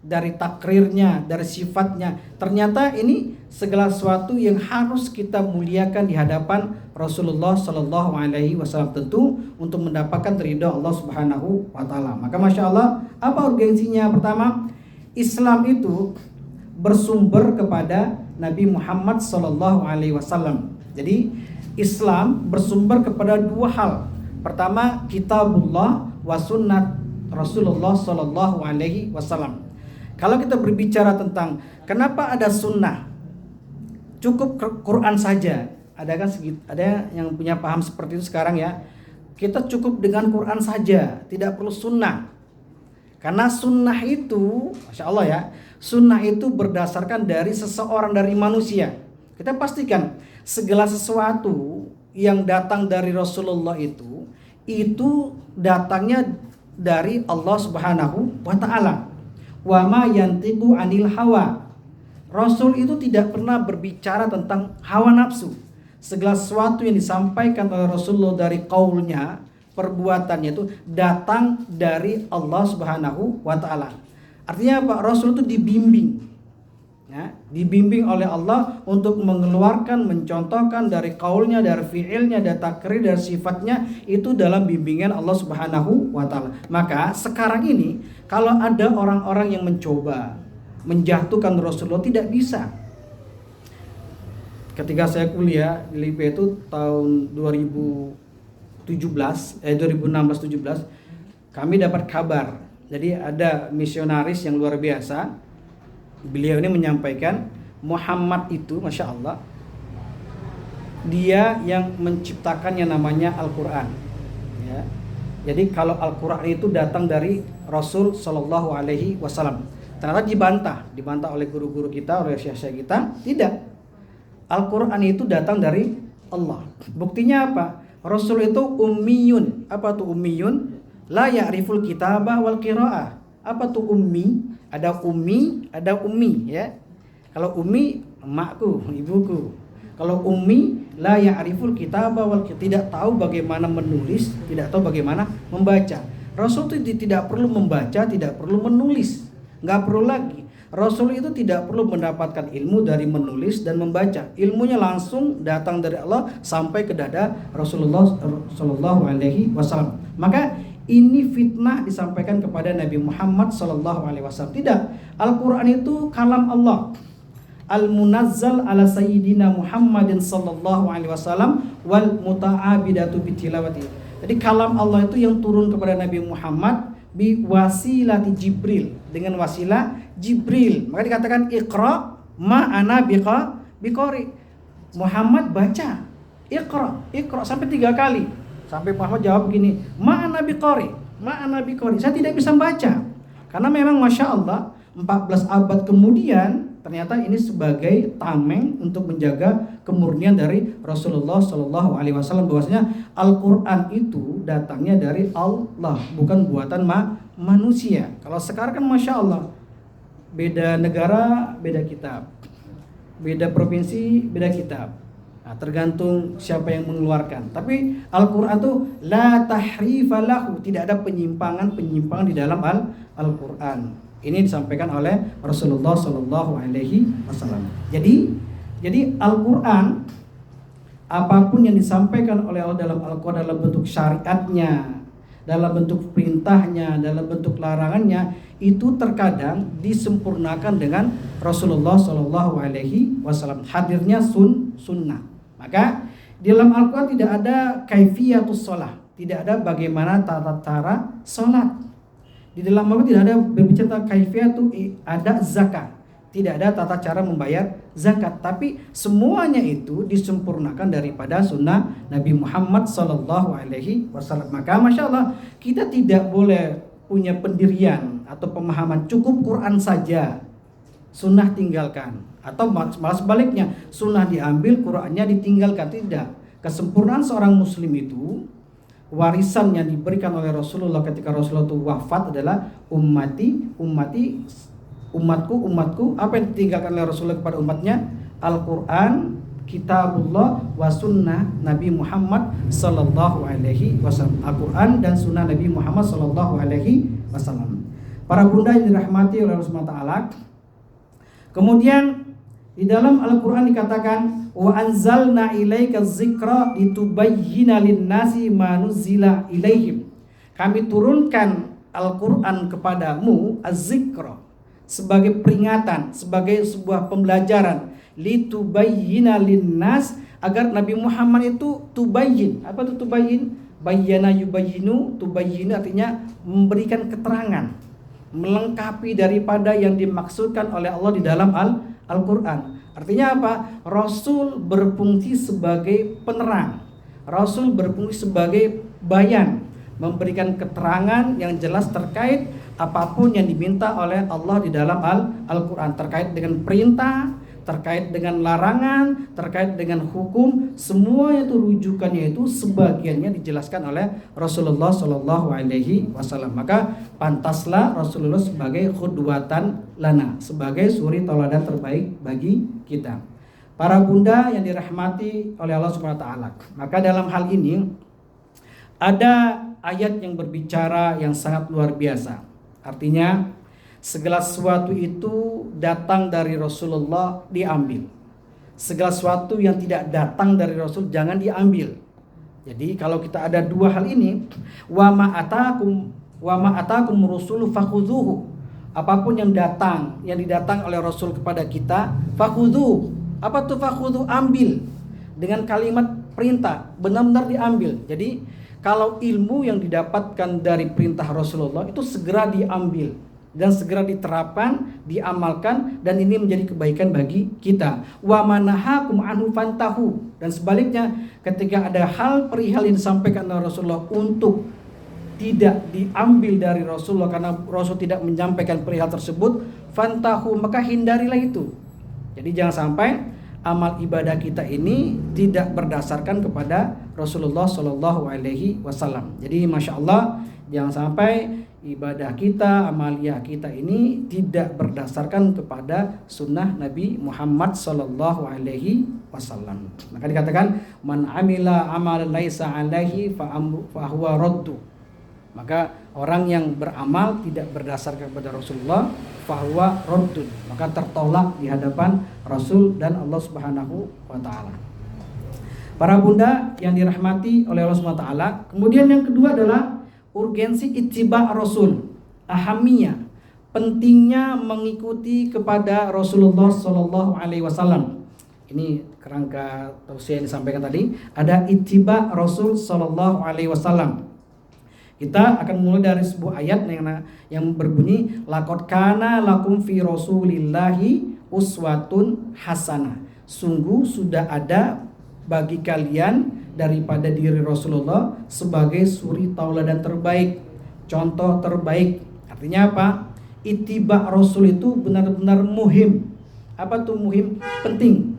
dari takrirnya, dari sifatnya. Ternyata ini segala sesuatu yang harus kita muliakan di hadapan Rasulullah Sallallahu Alaihi Wasallam, tentu untuk mendapatkan ridha Allah Subhanahu Wa Taala. Maka masya Allah, apa urgensinya? Pertama, Islam itu bersumber kepada Nabi Muhammad Sallallahu Alaihi Wasallam. Jadi Islam bersumber kepada dua hal. Pertama, kitabullah wa sunnat Rasulullah Sallallahu Alaihi Wasallam. Kalau kita berbicara tentang kenapa ada sunnah, cukup Quran saja. Ada kan ada yang punya paham seperti itu sekarang ya. Kita cukup dengan Quran saja, tidak perlu sunnah. Karena sunnah itu, masya Allah ya, sunnah itu berdasarkan dari seseorang, dari manusia. Kita pastikan segala sesuatu yang datang dari Rasulullah itu datangnya dari Allah Subhanahu wa Ta'ala. Wa ma yantiqu anil hawa. Rasul itu tidak pernah berbicara tentang hawa nafsu. Segala sesuatu yang disampaikan oleh Rasulullah dari qaulnya, perbuatannya itu datang dari Allah Subhanahu wa Ta'ala. Artinya apa? Rasul itu dibimbing, ya, dibimbing oleh Allah untuk mengeluarkan, mencontohkan dari qaulnya, dari fiilnya, dari takrir, dari sifatnya, itu dalam bimbingan Allah Subhanahu wa Ta'ala. Maka sekarang ini kalau ada orang-orang yang mencoba menjatuhkan Rasulullah, tidak bisa. Ketika saya kuliah di LIPI itu tahun 2016-17, kami dapat kabar. Jadi ada misionaris yang luar biasa. Beliau ini menyampaikan Muhammad itu, masya Allah, dia yang menciptakan yang namanya Al-Quran. Ya. Jadi kalau Al-Quran itu datang dari Rasul Sallallahu Alaihi Wasallam. Ternyata dibantah oleh guru-guru kita, oleh syekh-syekh kita. Tidak. Al-Quran itu datang dari Allah. Buktinya apa? Rasul itu ummiyun. Apa tuh ummiyun? La ya'riful kitabah wal qira'ah. Apa tuh ummi? Ada ummi, ada ummi, ya. Kalau ummi, emakku, ibuku. Kalau ummi, la ya'riful kitabah wal qira'ah, tidak tahu bagaimana menulis, tidak tahu bagaimana membaca. Rasul itu tidak perlu membaca, tidak perlu menulis, nggak perlu lagi. Rasul itu tidak perlu mendapatkan ilmu dari menulis dan membaca. Ilmunya langsung datang dari Allah sampai ke dada Rasulullah Sallallahu Alaihi Wasallam. Maka ini fitnah disampaikan kepada Nabi Muhammad Sallallahu Alaihi Wasallam. Tidak, Al-Quran itu kalam Allah. Al-munazzal ala sayyidina Muhammadin Sallallahu Alaihi Wasallam wal muta'abidatu bitilawati. Jadi kalam Allah itu yang turun kepada Nabi Muhammad bi wasilati Jibril, dengan wasilah Jibril. Maka dikatakan Iqra ma ana biqari. Muhammad baca. Iqra sampai 3 kali. Sampai Muhammad jawab begini, ma ana biqari. Saya tidak bisa baca. Karena memang masya Allah 14 abad kemudian ternyata ini sebagai tameng untuk menjaga kemurnian dari Rasulullah Sallallahu Alaihi Wasallam, bahwasanya Al-Quran itu datangnya dari Allah, bukan buatan manusia. Kalau sekarang kan masya Allah, beda negara beda kitab, beda provinsi beda kitab. Nah, tergantung siapa yang mengeluarkan. Tapi Al-Quran itu la tahrifa lahu, tidak ada penyimpangan di dalam Al-Quran. Ini disampaikan oleh Rasulullah Sallallahu Alaihi Wasallam. Jadi Al-Quran, apapun yang disampaikan oleh Allah dalam Al-Quran, dalam bentuk syariatnya, dalam bentuk perintahnya, dalam bentuk larangannya, itu terkadang disempurnakan dengan Rasulullah Sallallahu Alaihi Wasallam. Hadirnya sunnah. Maka di dalam Al-Quran tidak ada kaifiyatus sholah, tidak ada bagaimana tata cara sholat. Di dalam Al-Quran tidak ada berbicara tentang kaifiyatu ada zakat, tidak ada tata cara membayar zakat, tapi semuanya itu disempurnakan daripada sunnah Nabi Muhammad Sallallahu Alaihi Wasallam. Maka masya Allah, kita tidak boleh punya pendirian atau pemahaman cukup Quran saja, sunnah tinggalkan, atau malah sebaliknya, sunnah diambil, Qurannya ditinggalkan. Tidak. Kesempurnaan seorang muslim itu, warisan yang diberikan oleh Rasulullah ketika Rasulullah itu wafat adalah umatku. Apa yang ditinggalkan oleh Rasulullah kepada umatnya? Al-Quran, kitabullah, wa sunnah Nabi Muhammad Sallallahu Alaihi Wasallam. Al-Quran dan sunnah Nabi Muhammad Sallallahu Alaihi Wasallam. Para bunda yang dirahmati oleh Allah Subhanahu wa taala. Kemudian di dalam Al-Qur'an dikatakan wa anzalna ilaika dzikra litubayyana lin-nasi ma nuzila ilaihim. Kami turunkan Al-Qur'an kepadamu az-dzikra sebagai peringatan, sebagai sebuah pembelajaran, litubayyana lin-nas, agar Nabi Muhammad itu tubayyin. Apa itu tubayyin? Bayyana yubayyinu, tubayyinu artinya memberikan keterangan, melengkapi daripada yang dimaksudkan oleh Allah di dalam Al-Qur'an. Artinya apa? Rasul berfungsi sebagai penerang. Rasul berfungsi sebagai bayan, memberikan keterangan yang jelas terkait apapun yang diminta oleh Allah di dalam Al-Qur'an, terkait dengan perintah, terkait dengan larangan, terkait dengan hukum, semuanya itu rujukannya itu sebagiannya dijelaskan oleh Rasulullah Shallallahu Alaihi Wasallam. Maka pantaslah Rasulullah sebagai qudwatan lana, sebagai suri tauladan terbaik bagi kita. Para bunda yang dirahmati oleh Allah Subhanahu Wa Taala. Maka dalam hal ini ada ayat yang berbicara yang sangat luar biasa. Artinya segala sesuatu itu datang dari Rasulullah diambil. Segala sesuatu yang tidak datang dari Rasul jangan diambil. Jadi kalau kita ada dua hal ini, wa ma atakum rusulu fakhudhuhu. Apapun yang didatang oleh Rasul kepada kita, fakhudhu. Apa tuh fakhudhu? Ambil. Dengan kalimat perintah, benar-benar diambil. Jadi kalau ilmu yang didapatkan dari perintah Rasulullah itu segera diambil dan segera diterapkan, diamalkan, dan ini menjadi kebaikan bagi kita. Wa manahakum anhu fantahu. Dan sebaliknya, ketika ada hal perihal yang disampaikan oleh Rasulullah untuk tidak diambil dari Rasulullah karena Rasul tidak menyampaikan perihal tersebut, fantahu, maka hindarilah itu. Jadi jangan sampai amal ibadah kita ini tidak berdasarkan kepada Rasulullah Shallallahu Alaihi Wasallam. Jadi masya Allah, jangan sampai ibadah kita, amaliyah kita ini tidak berdasarkan kepada sunnah Nabi Muhammad Sallallahu Alaihi Wasallam. Maka dikatakan man amila amalan laisa alaihi fa huwa raddu. Maka orang yang beramal tidak berdasarkan kepada Rasulullah, fa huwa raddun, maka tertolak di hadapan Rasul dan Allah Subhanahu wa taala. Para bunda yang dirahmati oleh Allah Subhanahu wa taala, kemudian yang kedua adalah urgensi ittiba Rasul, ahamiyah, pentingnya mengikuti kepada Rasulullah Sallallahu Alaihi Wasallam. Ini kerangka tausiah yang disampaikan tadi. Ada ittiba Rasul Sallallahu Alaihi Wasallam. Kita akan mulai dari sebuah ayat yang berbunyi laqad kana lakum fi rasulillahi uswatun hasanah. Sungguh sudah ada bagi kalian daripada diri Rasulullah sebagai suri tauladan terbaik, contoh terbaik. Artinya apa? Ittiba Rasul itu benar-benar muhim. Apa tuh muhim? Penting.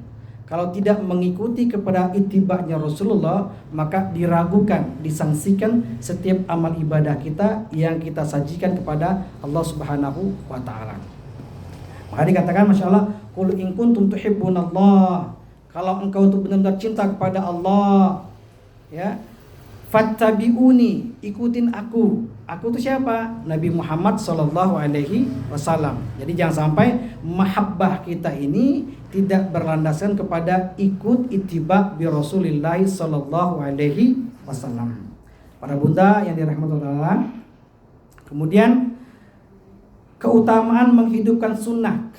Kalau tidak mengikuti kepada ittiba'nya Rasulullah, maka diragukan, disangsikan setiap amal ibadah kita yang kita sajikan kepada Allah Subhanahu wa taala. Maka dikatakan masya Allah, qul in kuntum tuhibbunallah. Kalau engkau itu benar-benar cinta kepada Allah, ya, fattabi'uni, ikutin aku. Aku itu siapa? Nabi Muhammad sallallahu alaihi wasallam. Jadi jangan sampai mahabbah kita ini tidak berlandaskan kepada ikut ittiba bi Rasulillah sallallahu alaihi wasallam. Para bunda yang dirahmati Allah. Kemudian keutamaan menghidupkan sunnah,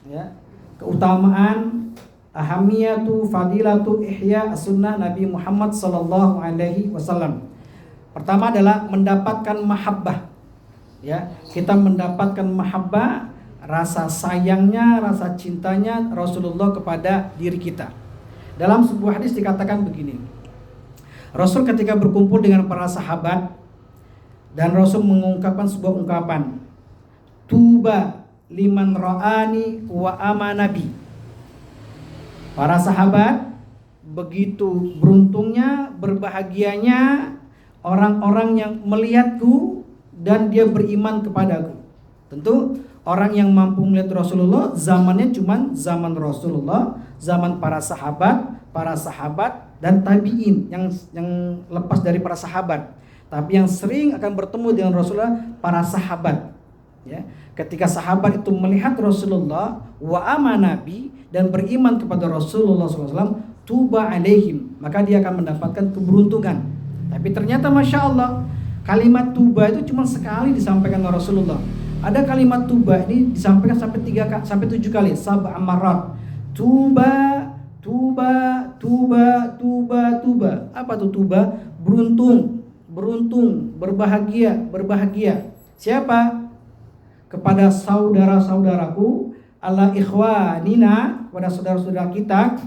ya. Keutamaan ahamiyatu fadilatu ihya sunnah Nabi Muhammad sallallahu alaihi wasallam. Pertama adalah mendapatkan mahabbah. Ya, kita mendapatkan mahabbah, rasa sayangnya, rasa cintanya Rasulullah kepada diri kita. Dalam sebuah hadis dikatakan begini. Rasul ketika berkumpul dengan para sahabat dan Rasul mengungkapkan sebuah ungkapan. Tuba liman ra'ani wa amanabi. Para sahabat begitu beruntungnya, berbahagianya orang-orang yang melihatku dan dia beriman kepadaku. Tentu orang yang mampu melihat Rasulullah zamannya cuma zaman Rasulullah, zaman para sahabat dan tabi'in yang lepas dari para sahabat. Tapi yang sering akan bertemu dengan Rasulullah para sahabat. Ya, ketika sahabat itu melihat Rasulullah wa amanabi dan beriman kepada Rasulullah SAW, tuba alaihim, maka dia akan mendapatkan keberuntungan. Tapi ternyata masya Allah, kalimat tuba itu cuma sekali disampaikan oleh Rasulullah. Ada kalimat tuba ini disampaikan sampai 7 kali, sab'a marat. Tuba, tuba, tuba, tuba, tuba. Apa tuh tuba? Beruntung, beruntung, berbahagia, berbahagia. Siapa? Kepada saudara-saudaraku, ala ikhwanina, kepada saudara-saudara kita,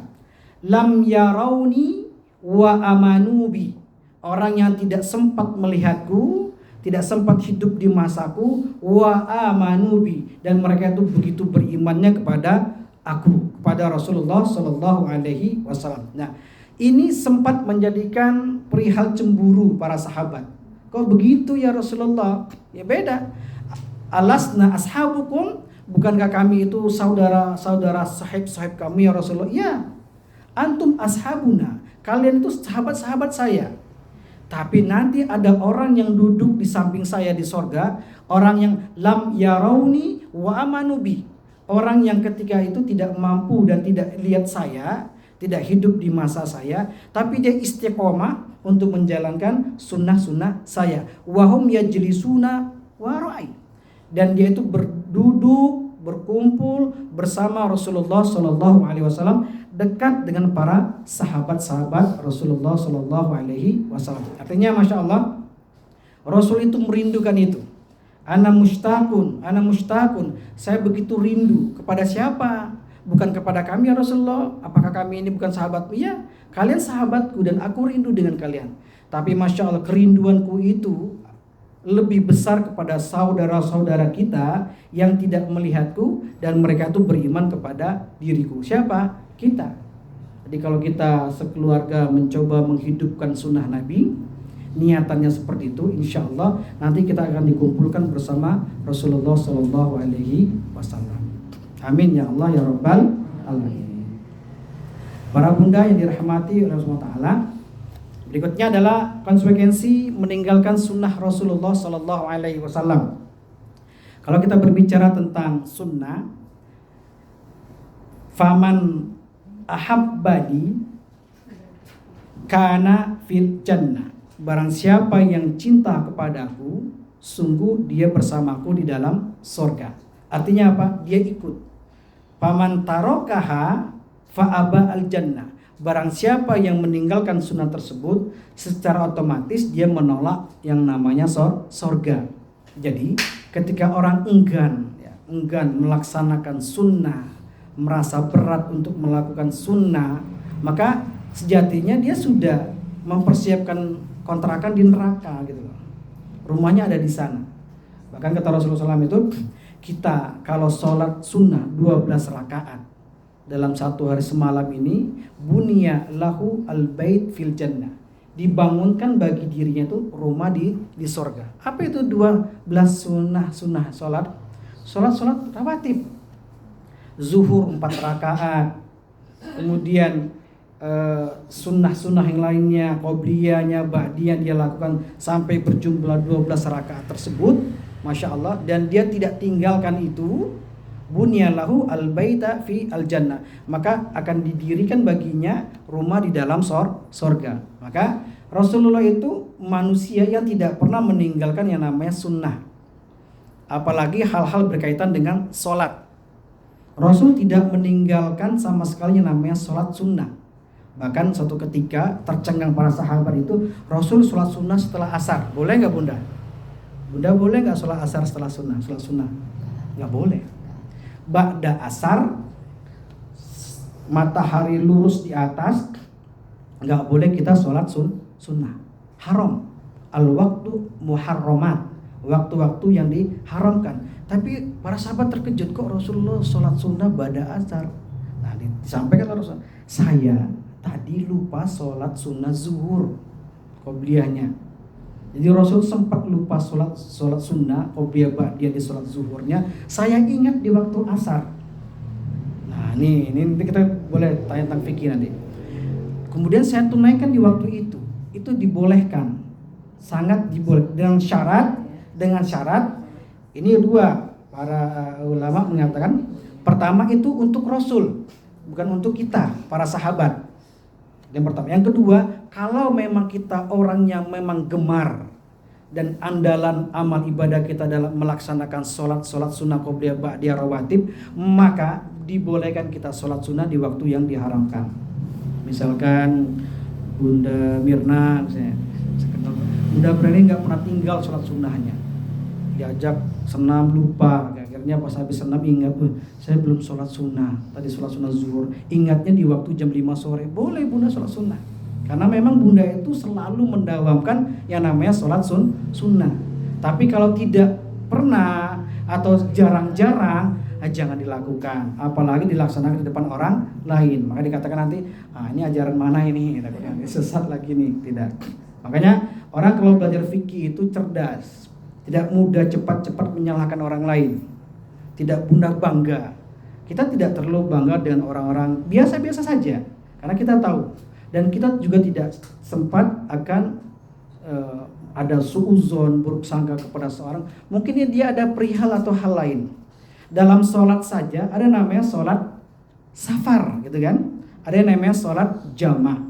lam yarauni wa amanubi, orang yang tidak sempat melihatku, tidak sempat hidup di masaku, wa amanubi, dan mereka itu begitu berimannya kepada aku, kepada Rasulullah Shallallahu Alaihi Wasallam. Nah, ini sempat menjadikan perihal cemburu para sahabat. Kok begitu ya Rasulullah? Ya beda. Alasna ashabukum, bukankah kami itu saudara-saudara, sahib-sahib kami ya Rasulullah? Ya, antum ashabuna, kalian itu sahabat-sahabat saya. Tapi nanti ada orang yang duduk di samping saya di sorga, orang yang lam yarauni wa amanubi, orang yang ketika itu tidak mampu dan tidak lihat saya, tidak hidup di masa saya, tapi dia istiqomah untuk menjalankan sunnah-sunnah saya. Wahum yajlisuna warai, dan dia itu berduduk, berkumpul bersama Rasulullah Shallallahu Alaihi Wasallam, dekat dengan para sahabat-sahabat Rasulullah Shallallahu Alaihi Wasallam. Artinya masya Allah, Rasul itu merindukan itu. Ana mushtaqun, saya begitu rindu kepada siapa? Bukan kepada kami ya Rasulullah. Apakah kami ini bukan sahabatmu? Ya, kalian sahabatku dan aku rindu dengan kalian. Tapi masya Allah, kerinduanku itu lebih besar kepada saudara-saudara kita yang tidak melihatku dan mereka itu beriman kepada diriku. Siapa? Kita. Jadi kalau kita sekeluarga mencoba menghidupkan sunnah Nabi, niatannya seperti itu, insya Allah nanti kita akan dikumpulkan bersama Rasulullah Sallallahu Alaihi Wasallam. Amin ya Allah ya Rabbal Alamin. Para bunda yang dirahmati oleh Allah Taala, berikutnya adalah konsekuensi meninggalkan sunnah Rasulullah Sallallahu Alaihi Wasallam. Kalau kita berbicara tentang sunnah, faman ahabbani kana fil jannah. Barang siapa yang cinta kepadaku, sungguh dia bersamaku di dalam surga. Artinya apa? Dia ikut. Faman tarokaha fa'aba al jannah. Barang siapa yang meninggalkan sunnah tersebut, secara otomatis dia menolak yang namanya surga. Jadi ketika orang enggan melaksanakan sunnah, merasa berat untuk melakukan sunnah, maka sejatinya dia sudah mempersiapkan kontrakan di neraka gitu loh. Rumahnya ada di sana. Bahkan kata Rasulullah SAW itu, kita kalau sholat sunnah 12 rakaat dalam satu hari semalam ini, bunya lahu al-bait fil jannah, dibangunkan bagi dirinya itu rumah di sorga. Apa itu 12 sunnah sholat rawatib? Zuhur 4 rakaat, kemudian sunnah-sunnah yang lainnya, qobliyahnya, ba'diyah dia lakukan sampai berjumlah 12 rakaat tersebut, masya Allah, dan dia tidak tinggalkan itu, bunyalahu al-baita fi al-jannah, maka akan didirikan baginya rumah di dalam sorga. Maka Rasulullah itu manusia yang tidak pernah meninggalkan yang namanya sunnah, apalagi hal-hal berkaitan dengan sholat. Rasul tidak meninggalkan sama sekali yang namanya sholat sunnah. Bahkan suatu ketika tercengang para sahabat itu, Rasul sholat sunnah setelah asar. Boleh nggak bunda? Bunda boleh nggak sholat asar setelah sunnah? Sholat sunnah nggak boleh. Ba'da asar, matahari lurus di atas, nggak boleh kita sholat sunnah. Haram. Al-waktu muharramat, waktu-waktu yang diharamkan. Tapi para sahabat terkejut, kok Rasulullah sholat sunnah ba'da asar? Nah, disampaikan oleh Rasul, saya tadi lupa sholat sunnah zuhur, qobliyahnya. Jadi Rasul sempat lupa sholat sunnah, qobliyah ba'diyah di sholat zuhurnya. Saya ingat di waktu asar. Nah ini nanti kita boleh tanya tentang fikih nanti. Kemudian saya tunaikan di waktu itu. Itu dibolehkan, sangat dibolehkan dengan syarat ini 2. Para ulama mengatakan pertama itu untuk Rasul, bukan untuk kita, para sahabat. Yang pertama. Yang kedua, kalau memang kita orang yang memang gemar dan andalan amal ibadah kita dalam melaksanakan sholat sunnah qobliyah ba'diyah rawatib, maka dibolehkan kita sholat sunnah di waktu yang diharamkan. Misalkan Bunda Mirna misalnya, Bunda Berani nggak pernah tinggal sholat sunnahnya, diajak senam lupa, akhirnya pas habis senam ingat, saya belum sholat sunnah, tadi sholat sunnah zuhur, ingatnya di waktu jam 5 sore, boleh Bunda sholat sunnah. Karena memang Bunda itu selalu mendawamkan yang namanya sholat sunnah. Tapi kalau tidak pernah atau jarang-jarang, jangan dilakukan, apalagi dilaksanakan di depan orang lain. Maka dikatakan nanti, ini ajaran mana ini, sesat lagi nih. Tidak. Makanya orang kalau belajar fikih itu cerdas, tidak mudah cepat-cepat menyalahkan orang lain, tidak mudah bangga. Kita tidak terlalu bangga dengan orang-orang biasa-biasa saja, karena kita tahu. Dan kita juga tidak sempat akan ada suuzon, buruk sangka kepada seorang. Mungkin dia ada perihal atau hal lain. Dalam sholat saja ada namanya sholat safar, gitu kan? Ada yang namanya sholat jamak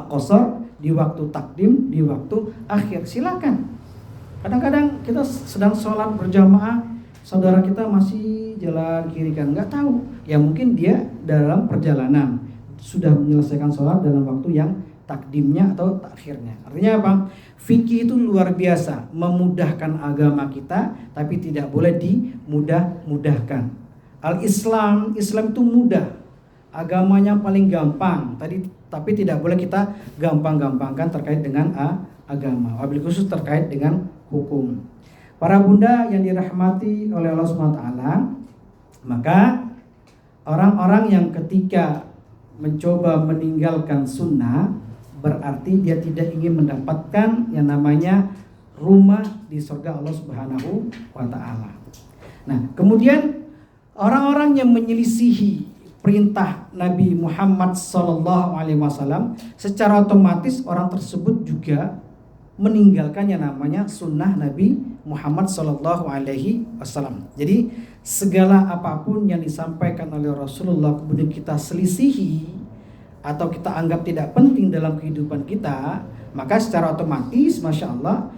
qasar di waktu takdim, di waktu akhir. Silakan. Kadang-kadang kita sedang sholat berjamaah, saudara kita masih jalan kiri kan, nggak tahu. Ya mungkin dia dalam perjalanan sudah menyelesaikan sholat dalam waktu yang takdimnya atau takhirnya. Artinya apa? Fikih itu luar biasa, memudahkan agama kita, tapi tidak boleh dimudah-mudahkan. Islam itu mudah, agamanya paling gampang. Tapi tidak boleh kita gampang-gampangkan terkait dengan agama. Wabil khusus terkait dengan hukum. Para bunda yang dirahmati oleh Allah SWT, maka orang-orang yang ketika mencoba meninggalkan sunnah, berarti dia tidak ingin mendapatkan yang namanya rumah di surga Allah Subhanahu wa taala. Nah, kemudian orang-orang yang menyelisihi perintah Nabi Muhammad SAW, secara otomatis orang tersebut juga meninggalkan yang namanya sunnah Nabi Muhammad SAW. Jadi segala apapun yang disampaikan oleh Rasulullah kemudian kita selisihi atau kita anggap tidak penting dalam kehidupan kita, maka secara otomatis, masya Allah,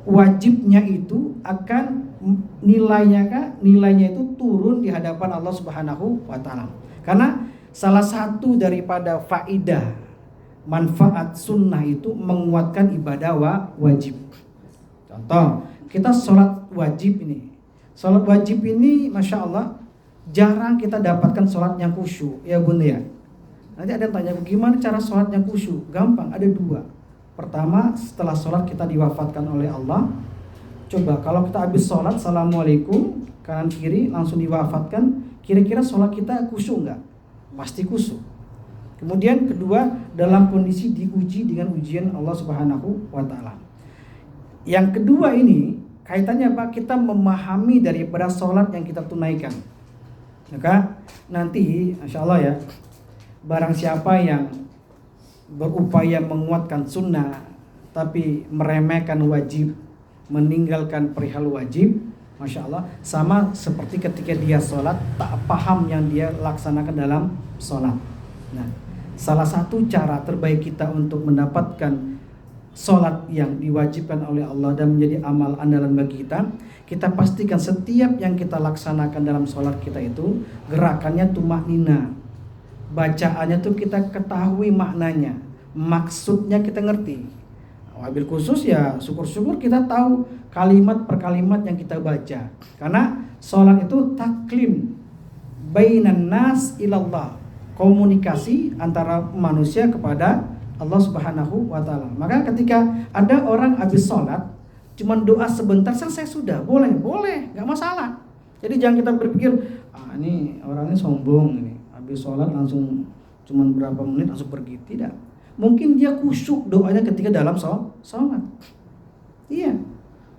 wajibnya itu akan nilainya itu turun di hadapan Allah Subhanahu wa taala. Karena salah satu daripada faidah manfaat sunnah itu menguatkan ibadah wajib. Contoh, kita sholat wajib ini. Sholat wajib ini, masya Allah, jarang kita dapatkan sholat yang khusyuk, ya bunda ya. Nanti ada yang tanya, bagaimana cara sholat yang khusyuk? Gampang, ada dua. Pertama, setelah sholat kita diwafatkan oleh Allah. Coba kalau kita habis sholat, assalamualaikum, kanan kiri langsung diwafatkan, kira-kira sholat kita khusyuk enggak? Pasti khusyuk. Kemudian kedua, dalam kondisi diuji dengan ujian Allah Subhanahu wa taala. Yang kedua ini kaitannya apa? Kita memahami daripada sholat yang kita tunaikan. Maka nanti insya Allah ya, barang siapa yang berupaya menguatkan sunnah tapi meremehkan wajib, meninggalkan perihal wajib, masya Allah, sama seperti ketika dia sholat tak paham yang dia laksanakan dalam sholat. Nah, salah satu cara terbaik kita untuk mendapatkan sholat yang diwajibkan oleh Allah dan menjadi amal andalan bagi kita, kita pastikan setiap yang kita laksanakan dalam sholat kita itu gerakannya tumaknina, bacaannya tuh kita ketahui maknanya, maksudnya kita ngerti. Wabil khusus ya syukur-syukur kita tahu kalimat per kalimat yang kita baca. Karena sholat itu taklim bainan nas ilallah, komunikasi antara manusia kepada Allah Subhanahu wa taala. Maka ketika ada orang habis sholat cuman doa sebentar selesai sudah, boleh, nggak masalah. Jadi jangan kita berpikir, ini orangnya sombong ini, habis sholat langsung cuman berapa menit langsung pergi. Tidak. Mungkin dia khusyuk doanya ketika dalam sholat. Iya.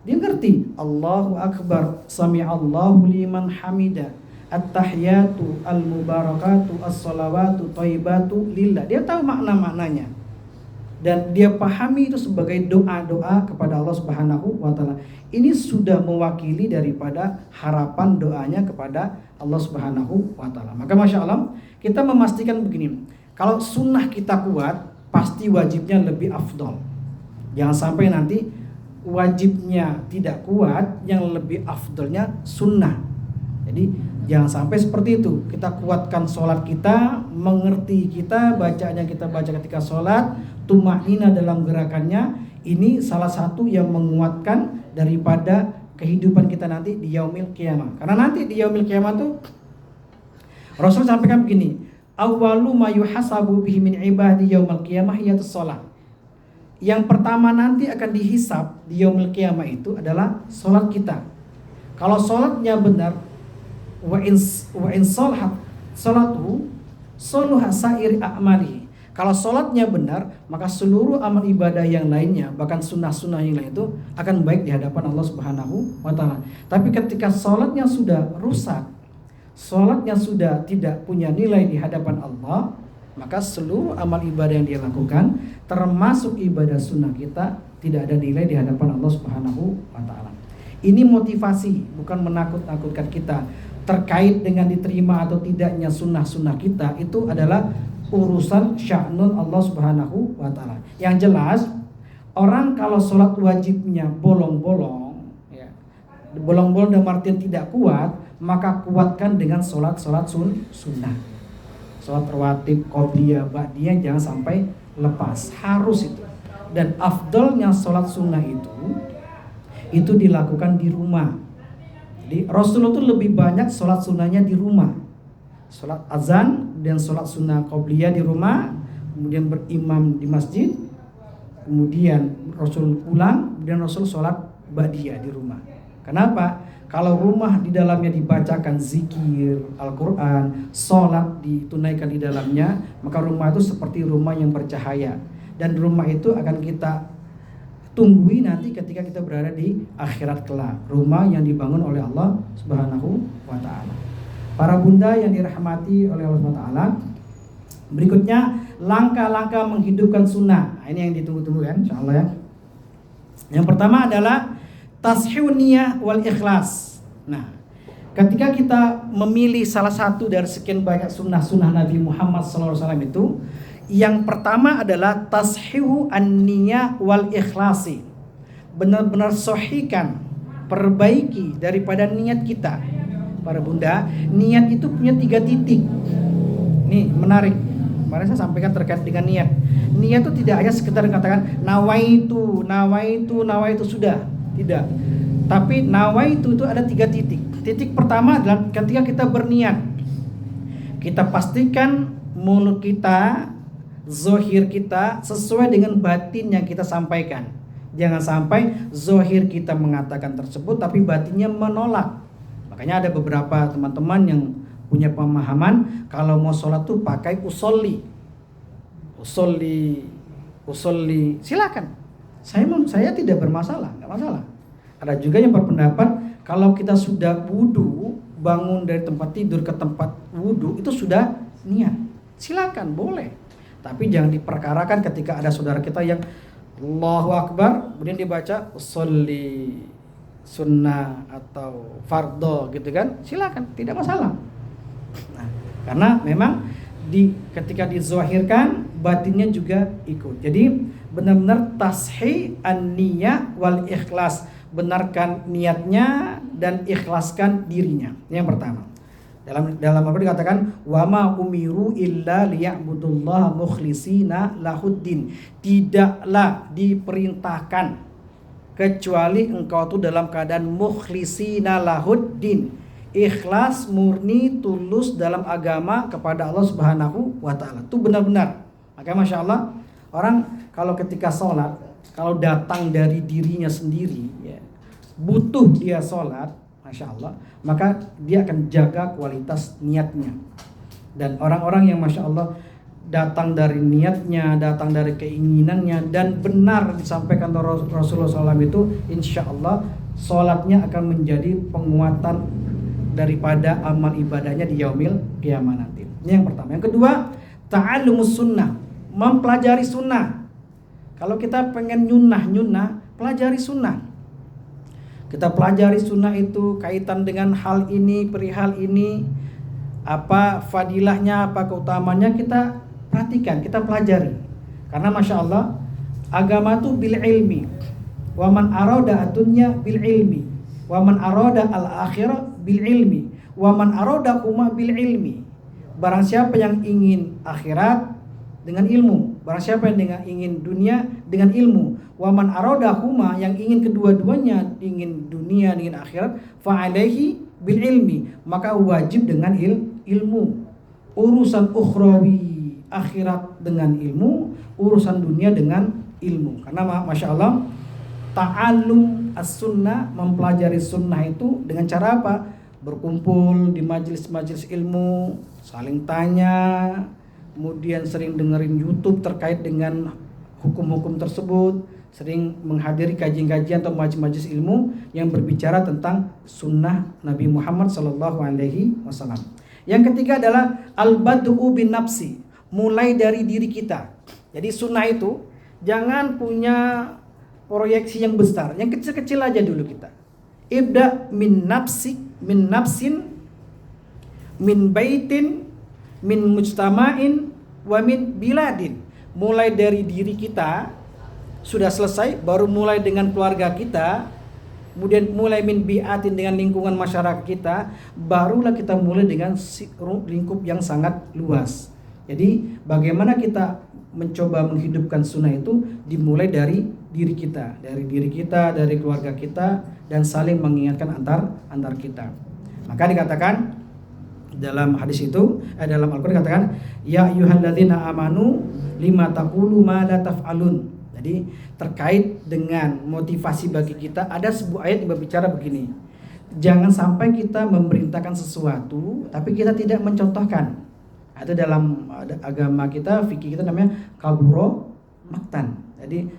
Dia ngerti Allahu Akbar, sami'allahu liman hamida, at-tahiyatu al-mubarakatu as-salawatu thayyibatu lillah. Dia tahu makna-maknanya. dan dia pahami itu sebagai doa-doa kepada Allah Subhanahu wa taala. Ini sudah mewakili daripada harapan doanya kepada Allah Subhanahu wa taala. Maka Masya Allah, kita memastikan begini, kalau sunnah kita kuat, pasti wajibnya lebih afdol. Jangan sampai nanti wajibnya tidak kuat, yang lebih afdolnya sunnah. Jadi jangan sampai seperti itu. Kita kuatkan sholat kita, mengerti kita, bacaannya kita baca ketika sholat, tumahnina dalam gerakannya. Ini salah satu yang menguatkan daripada kehidupan kita nanti di yaumil qiyamah. Karena nanti di yaumil qiyamah tuh Rasul sampaikan begini, awwalu ma yuhasabu bihi min ibadi yaumil qiyamah yatus sholat. Yang pertama nanti akan dihisab di yaumil qiyamah itu adalah sholat kita. Kalau sholatnya benar, wa in salatuhu soluha sairi a'malihi. Kalau sholatnya benar, maka seluruh amal ibadah yang lainnya, bahkan sunnah-sunnah yang lain itu akan baik di hadapan Allah Subhanahu wa taala. Tapi ketika sholatnya sudah rusak, sholatnya sudah tidak punya nilai di hadapan Allah, maka seluruh amal ibadah yang dia lakukan, termasuk ibadah sunnah kita, tidak ada nilai di hadapan Allah Subhanahu wa taala. Ini motivasi, bukan menakut-nakutkan kita terkait dengan diterima atau tidaknya sunnah-sunnah kita. Itu adalah urusan sya'nun Allah Subhanahu wa taala. Yang jelas, orang kalau sholat wajibnya bolong-bolong, ya, bolong-bolong dan artian tidak kuat, maka kuatkan dengan sholat-sholat sunnah. Sholat rawatib, qobliyah, ba'diyah jangan sampai lepas, harus itu. Dan afdolnya sholat sunnah itu dilakukan di rumah. Jadi Rasulullah itu lebih banyak sholat sunnahnya di rumah. Sholat azan dan sholat sunnah qobliyah di rumah, kemudian berimam di masjid, kemudian Rasul pulang, kemudian Rasul sholat ba'diyah di rumah. Kenapa? Kalau rumah di dalamnya dibacakan zikir, Al-Quran, sholat ditunaikan di dalamnya, maka rumah itu seperti rumah yang bercahaya. Dan rumah itu akan kita tunggui nanti ketika kita berada di akhirat kelak, rumah yang dibangun oleh Allah Subhanahu wa taala. Para bunda yang dirahmati oleh Allah Subhanahu wa taala, berikutnya langkah-langkah menghidupkan sunnah. Nah, ini yang ditunggu-tunggu kan, insyaallah ya. Yang pertama adalah tashihun niyah wal ikhlas. Nah, ketika kita memilih salah satu dari sekian banyak sunnah-sunnah Nabi Muhammad SAW itu, yang pertama adalah tashihu an-niyah wal ikhlasi. Benar-benar sahihkan, perbaiki daripada niat kita. Para bunda, niat itu punya 3 titik. Nih, menarik. Kemarin saya sampaikan terkait dengan niat. Niat itu tidak hanya sekedar mengatakan nawaitu sudah. Tidak. Tapi nawaitu itu ada 3 titik. Titik pertama adalah ketika kita berniat. Kita pastikan mulut kita, zohir kita sesuai dengan batin yang kita sampaikan. Jangan sampai zohir kita mengatakan tersebut tapi batinnya menolak. Makanya ada beberapa teman-teman yang punya pemahaman kalau mau sholat tuh pakai usolli, silakan. Saya tidak bermasalah, nggak masalah. Ada juga yang berpendapat kalau kita sudah wudu, bangun dari tempat tidur ke tempat wudu itu sudah niat, silakan, boleh. Tapi jangan diperkarakan ketika ada saudara kita yang Allahu Akbar, kemudian dibaca usolli sunnah atau fardho gitu kan, silakan, tidak masalah. Nah, karena memang ketika dizahirkan batinnya juga ikut. Jadi benar-benar tashih an-niyah wal ikhlas, benarkan niatnya dan ikhlaskan dirinya. Ini yang pertama. Dalam Al-Qur'an dikatakan wa ma umiru illa liya'budullaha mukhlisina lahuddin. Tidaklah diperintahkan kecuali engkau itu dalam keadaan mukhlisina lahuddin, ikhlas, murni, tulus dalam agama kepada Allah Subhanahu wa taala. Itu benar-benar. Maka Masya Allah, orang kalau ketika sholat, kalau datang dari dirinya sendiri ya, butuh dia sholat, Masya Allah, maka dia akan jaga kualitas niatnya. Dan orang-orang yang Masya Allah datang dari niatnya, datang dari keinginannya, dan benar disampaikan Rasulullah SAW itu, insya Allah sholatnya akan menjadi penguatan daripada amal ibadahnya di yaumil qiyamah nanti. Ini yang pertama. Yang kedua, ta'allumus sunnah, mempelajari sunnah. Kalau kita pengen nyunnah, pelajari sunnah. Kita pelajari sunnah itu kaitan dengan hal ini, perihal ini, apa fadilahnya, apa keutamanya, kita perhatikan, kita pelajari. Karena Masya Allah, agama itu bil ilmi. Wa man arada ad-dunya bil ilmi, wa man arada al-akhirah bil ilmi, wa man arada huma bil ilmi. Barang siapa yang ingin akhirat dengan ilmu, barang siapa yang ingin dunia dengan ilmu, wa man arada huma, yang ingin kedua-duanya, ingin dunia dengan akhirat, fa alaihi bil ilmi, maka wajib dengan ilmu. Urusan ukhrawi, akhirat dengan ilmu, urusan dunia dengan ilmu. Karena Masya Allah, ta'allum as-sunnah, mempelajari sunnah itu dengan cara apa? Berkumpul di majelis-majelis ilmu, saling tanya, kemudian sering dengerin YouTube terkait dengan hukum-hukum tersebut, sering menghadiri kajian-kajian atau majelis ilmu yang berbicara tentang sunnah Nabi Muhammad SAW. Yang ketiga adalah al-bad'u bin nafsi, mulai dari diri kita. Jadi sunnah itu jangan punya proyeksi yang besar, yang kecil-kecil aja dulu kita. Ibda min nafsin, min baitin, min mujtama'in, wa min biladin. Mulai dari diri kita sudah selesai, baru mulai dengan keluarga kita, kemudian mulai min bi'atin dengan lingkungan masyarakat kita, barulah kita mulai dengan lingkup yang sangat luas. Jadi bagaimana kita mencoba menghidupkan sunnah itu dimulai dari diri kita, dari keluarga kita, dan saling mengingatkan antar kita. Maka dikatakan dalam hadis itu, dalam Al-Quran dikatakan, ya ayyuhalladzina amanu lima taqulu ma la taf'alun. Jadi terkait dengan motivasi bagi kita, ada sebuah ayat yang berbicara begini, jangan sampai kita memerintahkan sesuatu tapi kita tidak mencontohkan. Itu dalam agama kita, fikih kita namanya kaburo maktan. Jadi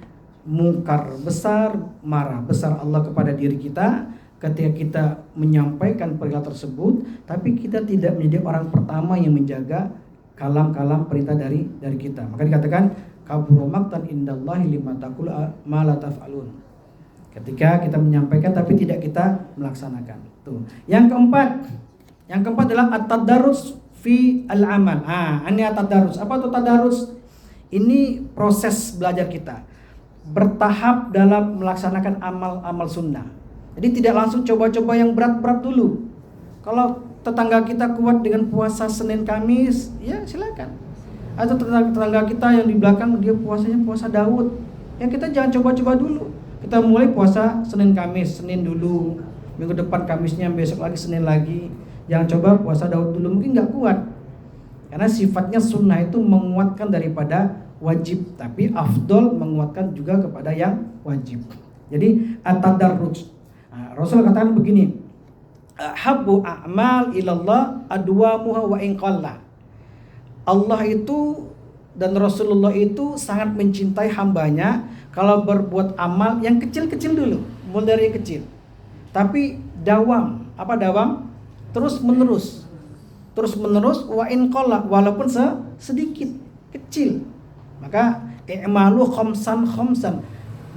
mungkar besar, marah besar Allah kepada diri kita ketika kita menyampaikan perihal tersebut, tapi kita tidak menjadi orang pertama yang menjaga kalam-kalam perintah dari kita. Maka dikatakan kaburo maktan indallahi lima taqulu ma la taf'alun. Ketika kita menyampaikan tapi tidak kita melaksanakan. Tuh. Yang keempat adalah at-tadarrus fi al-amal. Ini at-tadarrus. Apa itu tadarrus? Ini proses belajar kita, bertahap dalam melaksanakan amal-amal sunnah. Jadi tidak langsung coba-coba yang berat-berat dulu. Kalau tetangga kita kuat dengan puasa Senin Kamis, ya silakan. Atau tetangga kita yang di belakang dia puasanya puasa Daud, ya kita jangan coba-coba dulu. Kita mulai puasa Senin Kamis, Senin dulu, minggu depan Kamisnya, besok lagi Senin lagi. Jangan coba puasa Daud dulu, mungkin nggak kuat. Karena sifatnya sunnah itu menguatkan daripada wajib, tapi afdol menguatkan juga kepada yang wajib. Jadi at-tadarruj. Rasul katakan begini, habbu a'mal ilallah adwamuha wa in qalla. Allah itu dan Rasulullah itu sangat mencintai hambanya kalau berbuat amal yang kecil-kecil dulu, mulai dari kecil. Tapi dawam, apa dawam? Terus menerus wa in qalla, walaupun sedikit, kecil. Maka i'malu khamsan,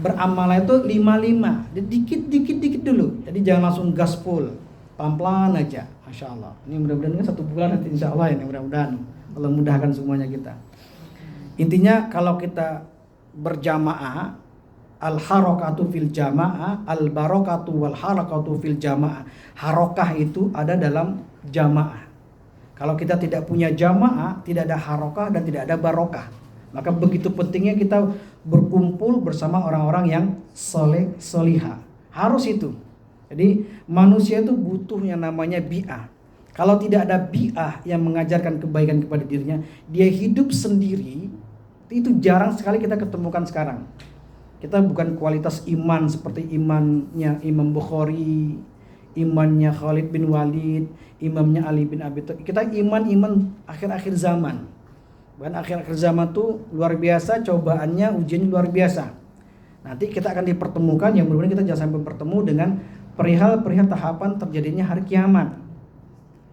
beramal itu 5, dikit dulu. Jadi jangan langsung gaspol, pelan-pelan aja. Masya Allah. Ini mudah-mudahan 1 bulan nanti insya Allah ini, mudah-mudahan Allah mudahkan semuanya kita. Intinya kalau kita berjamaah, al-harakatu fil jamaah, al-barakatu wal harakatu fil jamaah. Harokah itu ada dalam jamaah. Kalau kita tidak punya jamaah, tidak ada harokah dan tidak ada barokah. Maka begitu pentingnya kita berkumpul bersama orang-orang yang soleh, solihah. Harus itu. Jadi manusia itu butuh yang namanya bi'ah. Kalau tidak ada bi'ah yang mengajarkan kebaikan kepada dirinya, dia hidup sendiri, itu jarang sekali kita ketemukan sekarang. Kita bukan kualitas iman seperti imannya Imam Bukhari, imannya Khalid bin Walid, imamnya Ali bin Abi Thalib. Kita iman akhir-akhir zaman. Bahkan akhir-akhir zaman tuh luar biasa, cobaannya, ujiannya luar biasa. Nanti kita akan dipertemukan, yang benar-benar kita jangan sampai bertemu dengan perihal-perihal tahapan terjadinya hari kiamat.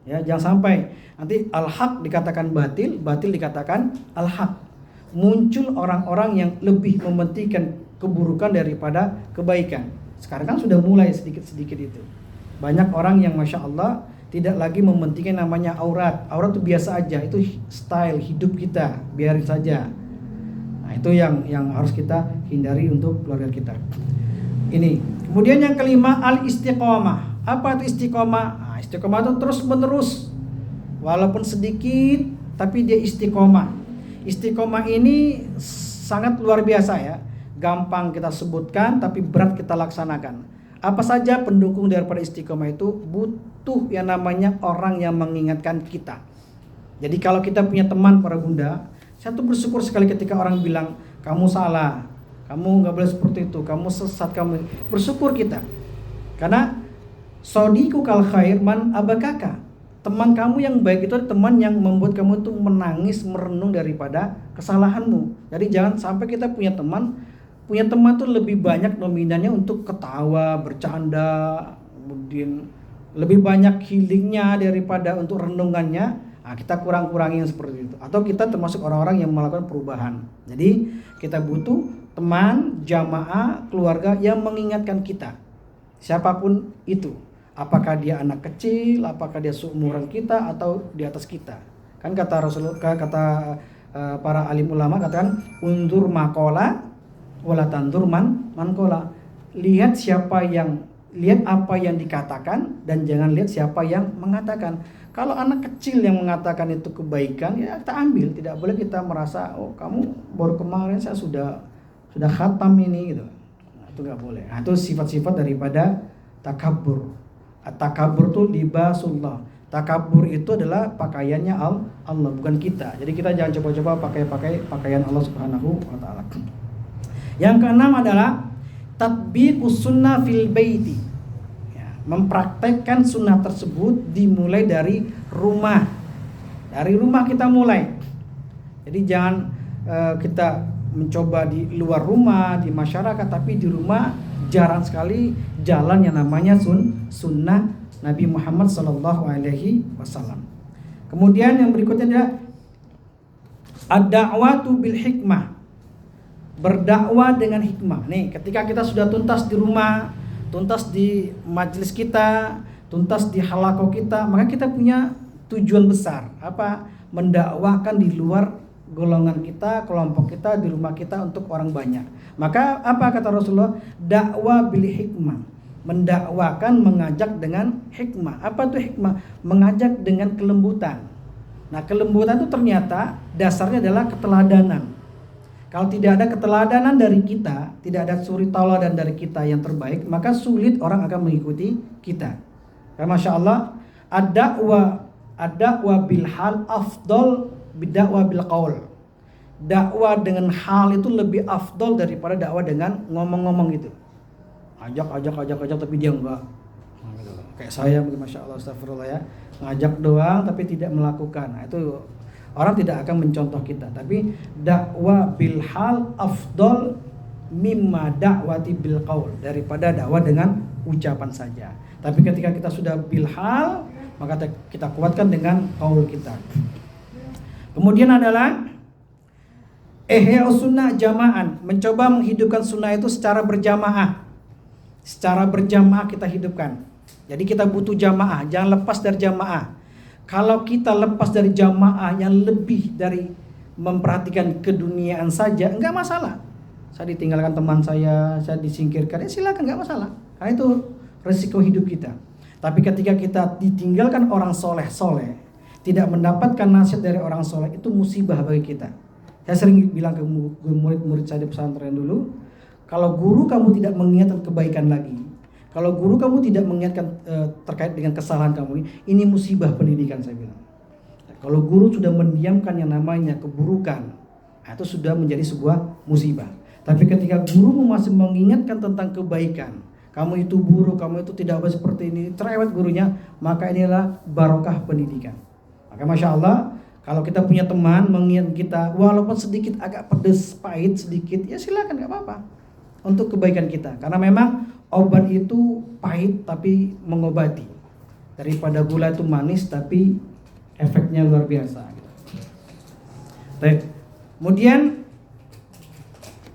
Ya, jangan sampai nanti al-haq dikatakan batil, batil dikatakan al-haq. muncul orang-orang yang lebih mementingkan keburukan daripada kebaikan. Sekarang kan sudah mulai sedikit-sedikit itu. Banyak orang yang Masya Allah tidak lagi mementingkan namanya aurat. Aurat itu biasa aja, itu style hidup kita, biarin saja. Nah, itu yang harus kita hindari untuk keluarga kita. Ini. Kemudian yang kelima, al-istiqomah. Apa itu istiqomah? Nah, istiqomah itu terus menerus. Walaupun sedikit, tapi dia istiqomah. Istiqomah ini sangat luar biasa ya. Gampang kita sebutkan, tapi berat kita laksanakan. Apa saja pendukung daripada istiqomah itu? Butuh yang namanya orang yang mengingatkan kita. Jadi kalau kita punya teman para bunda, saya tuh bersyukur sekali ketika orang bilang kamu salah, kamu nggak boleh seperti itu, kamu sesat, kamu bersyukur kita. Karena sodiku kal khair man abakaka. Teman kamu yang baik itu adalah teman yang membuat kamu tuh menangis, merenung daripada kesalahanmu. Jadi jangan sampai kita punya teman tuh lebih banyak nominannya untuk ketawa, bercanda, kemudian lebih banyak healingnya daripada untuk renungannya. Nah, kita kurang-kurangin seperti itu. Atau kita termasuk orang-orang yang melakukan perubahan. Jadi kita butuh teman, jamaah, keluarga yang mengingatkan kita. Siapapun itu. Apakah dia anak kecil, apakah dia seumuran kita atau di atas kita. Kan kata Rasulullah, kata para alim ulama katakan undur makola wala tandur mankola. Lihat apa yang dikatakan dan jangan lihat siapa yang mengatakan. Kalau anak kecil yang mengatakan itu kebaikan, ya kita ambil. Tidak boleh kita merasa, oh kamu baru kemarin saya sudah khatam ini gitu. Nah, itu nggak boleh. Nah, itu sifat-sifat daripada takabur. Takabur itu libasullah. Takabur itu adalah pakaiannya Allah, bukan kita. Jadi kita jangan coba-coba pakai pakaian Allah Subhanahu wa taala. Yang keenam adalah tatbiqus sunnah fil baiti. Ya, mempraktekkan sunnah tersebut dimulai dari rumah. Dari rumah kita mulai. Jadi jangan kita mencoba di luar rumah, di masyarakat, tapi di rumah jarang sekali jalan yang namanya sunnah Nabi Muhammad SAW. Kemudian yang berikutnya adalah ad-da'watu bil hikmah. Berdakwah dengan hikmah. Nih, ketika kita sudah tuntas di rumah, tuntas di majelis kita, tuntas di halaqah kita, maka kita punya tujuan besar. Apa? Mendakwahkan di luar golongan kita, kelompok kita, di rumah kita untuk orang banyak. Maka apa kata Rasulullah? Dakwah bil hikmah. Mendakwakan, mengajak dengan hikmah. Apa itu hikmah? Mengajak dengan kelembutan. Nah, kelembutan itu ternyata dasarnya adalah keteladanan. Kalau tidak ada keteladanan dari kita, tidak ada suri tauladan dari kita yang terbaik, maka sulit orang akan mengikuti kita. Karena Masya Allah, ad-da'wa bil hal afdol bid-da'wa bil qaul. Dakwah dengan hal itu lebih afdol daripada dakwah dengan ngomong-ngomong gitu. Ajak tapi dia enggak. Nah, gitu. Kayak saya mungkin Masya Allah, astagfirullah ya. Ngajak doang tapi tidak melakukan. Nah, itu orang tidak akan mencontoh kita. Tapi dakwah bil hal afdol mimma dakwati bil qaul, daripada dakwah dengan ucapan saja. Tapi ketika kita sudah bil hal, maka kita kuatkan dengan qaul kita. Kemudian adalah ihya sunnah jama'an, mencoba menghidupkan sunnah itu secara berjamaah. Secara berjamaah kita hidupkan. Jadi kita butuh jamaah, jangan lepas dari jamaah. Kalau kita lepas dari jamaah yang lebih dari memperhatikan keduniaan saja, enggak masalah. Saya ditinggalkan teman saya disingkirkan, ya silakan, enggak masalah. Karena itu resiko hidup kita. Tapi ketika kita ditinggalkan orang soleh, tidak mendapatkan nasihat dari orang soleh, itu musibah bagi kita. Saya sering bilang ke murid-murid saya di pesantren dulu, kalau guru kamu tidak mengingatkan kebaikan lagi, kalau guru kamu tidak mengingatkan terkait dengan kesalahan kamu, ini musibah pendidikan, saya bilang. Kalau guru sudah mendiamkan yang namanya keburukan, itu sudah menjadi sebuah musibah. Tapi ketika gurumu masih mengingatkan tentang kebaikan, kamu itu buruk, kamu itu tidak boleh seperti ini, cerewet gurunya, maka inilah barokah pendidikan. Maka Masya Allah, kalau kita punya teman mengingat kita, walaupun sedikit agak pedes, pahit sedikit, ya silakan, gak apa-apa, untuk kebaikan kita. Karena memang obat itu pahit tapi mengobati, daripada gula itu manis tapi efeknya luar biasa. Baik. Kemudian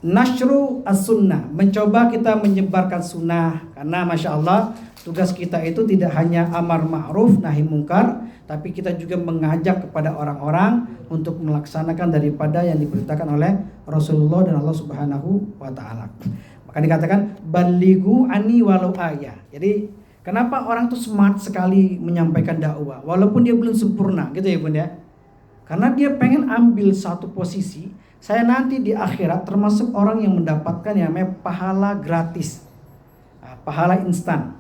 Nashru as-sunnah, mencoba kita menyebarkan sunnah. Karena Masya Allah, tugas kita itu tidak hanya amar ma'ruf nahi mungkar, tapi kita juga mengajak kepada orang-orang untuk melaksanakan daripada yang diperintahkan oleh Rasulullah dan Allah Subhanahu wa taala. Maka dikatakan balighu ani walau ayah. Jadi kenapa orang tuh smart sekali menyampaikan dakwah walaupun dia belum sempurna, gitu ya Bun ya. Karena dia pengen ambil satu posisi, saya nanti di akhirat termasuk orang yang mendapatkan yang namanya pahala gratis, pahala instan.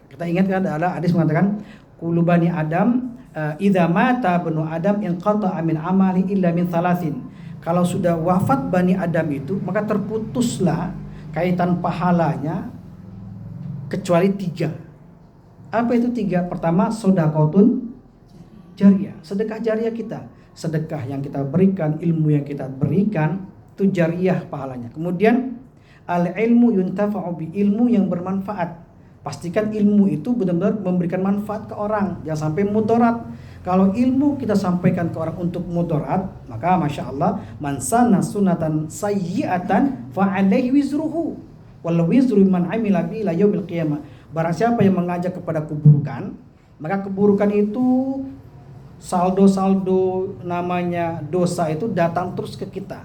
Kita ingat kan ada hadis mengatakan kullu bani Adam idza mata banu Adam inqata'a min amali illa min thalathin. Kalau sudah wafat bani Adam itu maka terputuslah kaitan pahalanya kecuali 3. Apa itu 3? Pertama, sedekahun jariyah, sedekah jariyah kita. Sedekah yang kita berikan, ilmu yang kita berikan, itu jariyah pahalanya. Kemudian al-ilmu yuntafa'u bi, ilmu yang bermanfaat. Pastikan ilmu itu benar-benar memberikan manfaat ke orang, jangan sampai mudarat. Kalau ilmu kita sampaikan ke orang untuk mudarat, maka Masya Allah, man sanna sunatan sayyi'atan fa'alaihi wizruhu wal wizru man amila bi ila yaumil qiyamah. Barang siapa yang mengajak kepada keburukan, maka keburukan itu saldo namanya dosa itu datang terus ke kita.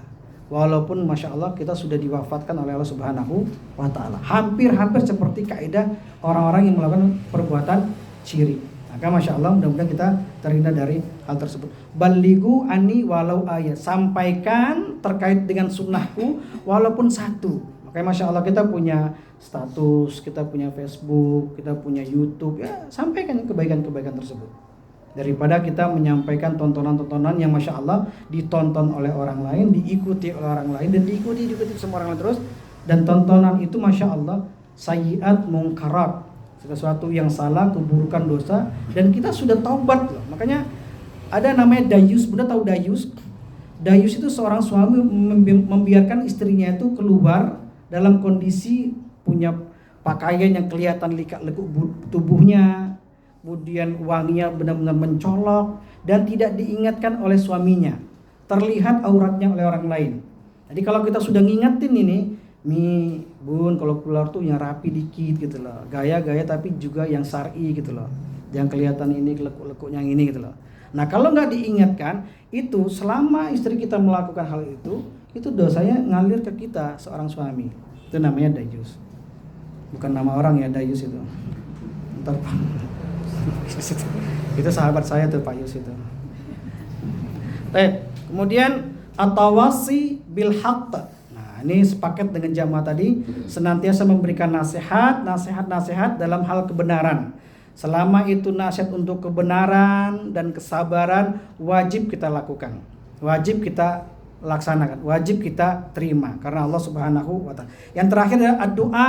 Walaupun Masya Allah kita sudah diwafatkan oleh Allah Subhanahu wa ta'ala. Hampir-hampir seperti kaidah orang-orang yang melakukan perbuatan syirik. Maka Masya Allah mudah-mudahan kita terhindar dari hal tersebut. Balighu ani walau ayat, sampaikan terkait dengan sunnahku walaupun satu. Makanya Masya Allah kita punya status, kita punya Facebook, kita punya YouTube, ya sampaikan kebaikan-kebaikan tersebut. Daripada kita menyampaikan tontonan-tontonan yang Masya Allah ditonton oleh orang lain, diikuti oleh orang lain, dan diikuti semua orang lain terus. Dan tontonan itu Masya Allah sayyiat mungkarat, sesuatu yang salah, keburukan, dosa, dan kita sudah taubat loh. Makanya ada namanya dayus. Bunda tahu dayus? Dayus itu seorang suami membiarkan istrinya itu keluar dalam kondisi punya pakaian yang kelihatan lekuk tubuhnya, kemudian wanginya benar-benar mencolok dan tidak diingatkan oleh suaminya, terlihat auratnya oleh orang lain. Jadi kalau kita sudah ngingetin ini, Bun kalau keluar tuh yang rapi dikit gitu loh, gaya-gaya tapi juga yang syar'i gitu loh, yang kelihatan ini lekuk-lekuknya yang ini gitu loh. Nah kalau nggak diingatkan, itu selama istri kita melakukan hal itu dosanya ngalir ke kita seorang suami. Itu namanya dayus. Bukan nama orang ya, dayus itu. Ntar itu sahabat saya tuh Pak Yus itu. Kemudian atawasi bil haqq. Nah, ini sepaket dengan jamaah tadi, senantiasa memberikan nasihat dalam hal kebenaran. Selama itu nasihat untuk kebenaran dan kesabaran, wajib kita lakukan. Wajib kita laksanakan, wajib kita terima karena Allah Subhanahu wa taala. Yang terakhir adalah doa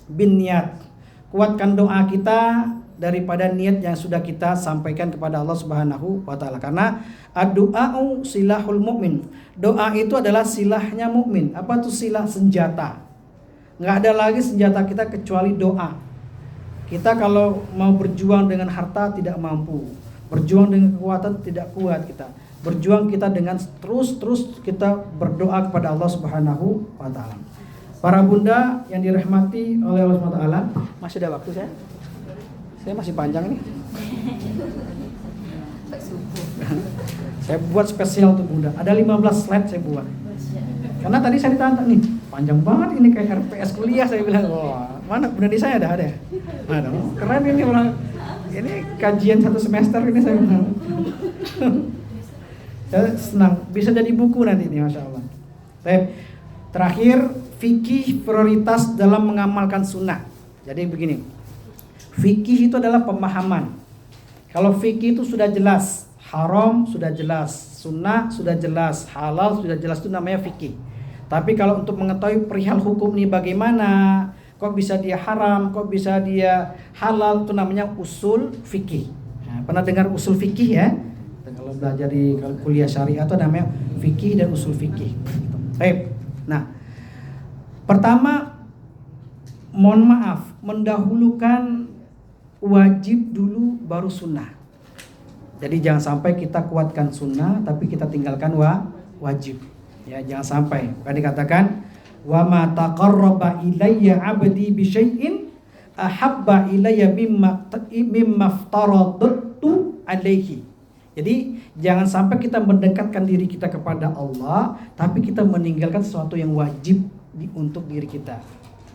bin niat. Kuatkan doa kita daripada niat yang sudah kita sampaikan kepada Allah Subhanahu wa taala. Karena ad-du'a'u silahul mu'min. Doa itu adalah silahnya mukmin. Apa tuh silah? Senjata. Enggak ada lagi senjata kita kecuali doa. Kita kalau mau berjuang dengan harta tidak mampu. Berjuang dengan kekuatan tidak kuat kita. Berjuang kita dengan terus kita berdoa kepada Allah Subhanahu wa taala. Para bunda yang dirahmati oleh Allah Subhanahu wa taala, masih ada waktu saya? Saya masih panjang nih. Saya buat spesial untuk bunda. Ada 15 slide saya buat. Karena tadi saya ditantang nih, panjang banget ini kayak RPS kuliah. Saya bilang, wah mana bunda di saya ada? Ada. Keren ini orang. Ini kajian 1 semester ini saya bilang. Saya senang bisa jadi buku nanti ini, Masya Allah. Terakhir, fikih prioritas dalam mengamalkan sunnah. Jadi begini, fikih itu adalah pemahaman. Kalau fikih itu sudah jelas, haram sudah jelas, sunnah sudah jelas, halal sudah jelas, itu namanya fikih. Tapi kalau untuk mengetahui perihal hukum ini bagaimana, kok bisa dia haram, kok bisa dia halal, itu namanya usul fikih. Nah, pernah dengar usul fikih ya? Kalau belajar di kuliah syariah itu namanya fikih dan usul fikih. Baik. Nah, pertama, mohon maaf, mendahulukan wajib dulu baru sunnah. Jadi jangan sampai kita kuatkan sunnah tapi kita tinggalkan wajib. Ya, jangan sampai. Kan dikatakan wa ma taqarraba ilayya 'abdi bi syai'in ahabba ilayya mimma aftaradtu alaihi. Jadi jangan sampai kita mendekatkan diri kita kepada Allah tapi kita meninggalkan sesuatu yang wajib untuk diri kita.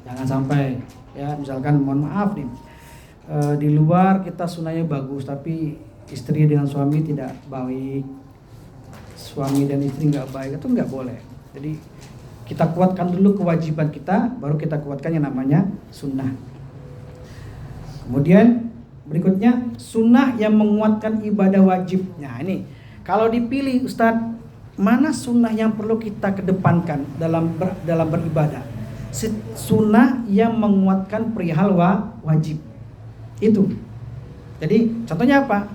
Jangan sampai ya, misalkan mohon maaf nih, di luar kita sunahnya bagus tapi istri dengan suami tidak baik, suami dan istri nggak baik, itu nggak boleh. Jadi kita kuatkan dulu kewajiban kita, baru kita kuatkan yang namanya sunnah. Kemudian berikutnya sunnah yang menguatkan ibadah wajib. Nah ini kalau dipilih Ustadz, mana sunnah yang perlu kita kedepankan dalam beribadah? Sunnah yang menguatkan perihal wajib itu. Jadi contohnya apa?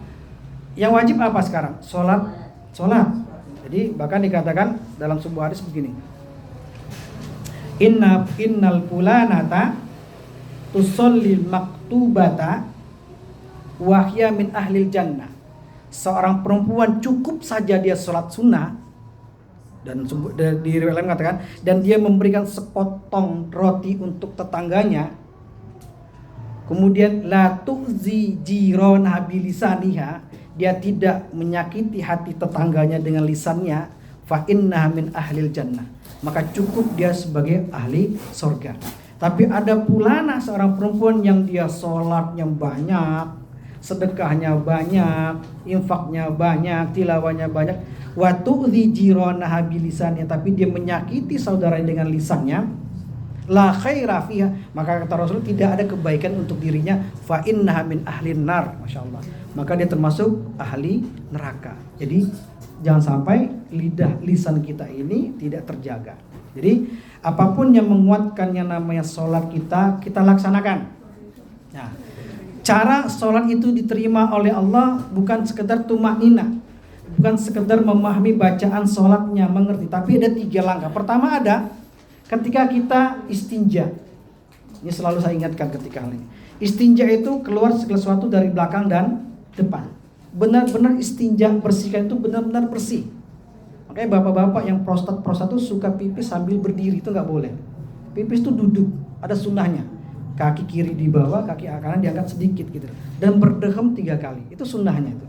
Yang wajib apa sekarang? Sholat. Jadi bahkan dikatakan dalam sebuah hadis begini, innal fulanata tusallil maktubata wahya min ahlil jannah. Seorang perempuan cukup saja dia sholat sunnah, dan di riwayat lain mengatakan, dan dia memberikan sepotong roti untuk tetangganya, kemudian la tu'zi jironha bilisaniha, dia tidak menyakiti hati tetangganya dengan lisannya, fa innaha min ahlil jannah, maka cukup dia sebagai ahli surga. Tapi ada pula seorang perempuan yang dia sholatnya banyak, sedekahnya banyak, infaknya banyak, tilawahnya banyak, wa tu'zi jironaha bilisannya, tapi dia menyakiti saudaranya dengan lisannya, la khaira fiha, maka kata Rasul tidak ada kebaikan untuk dirinya, fa innaha min ahlin nar, Masya Allah, maka dia termasuk ahli neraka. Jadi jangan sampai lisan kita ini tidak terjaga. Jadi apapun yang menguatkan yang namanya sholat kita laksanakan. Nah, cara sholat itu diterima oleh Allah bukan sekedar tumaknina, bukan sekedar memahami bacaan sholatnya, mengerti, tapi ada 3 langkah. Pertama ada ketika kita istinja. Ini selalu saya ingatkan ketika hal ini. Istinja itu keluar segala sesuatu dari belakang dan depan. Benar-benar istinja, bersihkan itu benar-benar bersih. Makanya bapak-bapak yang prostat itu suka pipis sambil berdiri, itu nggak boleh. Pipis itu duduk, ada sunnahnya. Kaki kiri di bawah, kaki kanan diangkat sedikit gitu. Dan berdehem 3 kali, itu sunnahnya itu.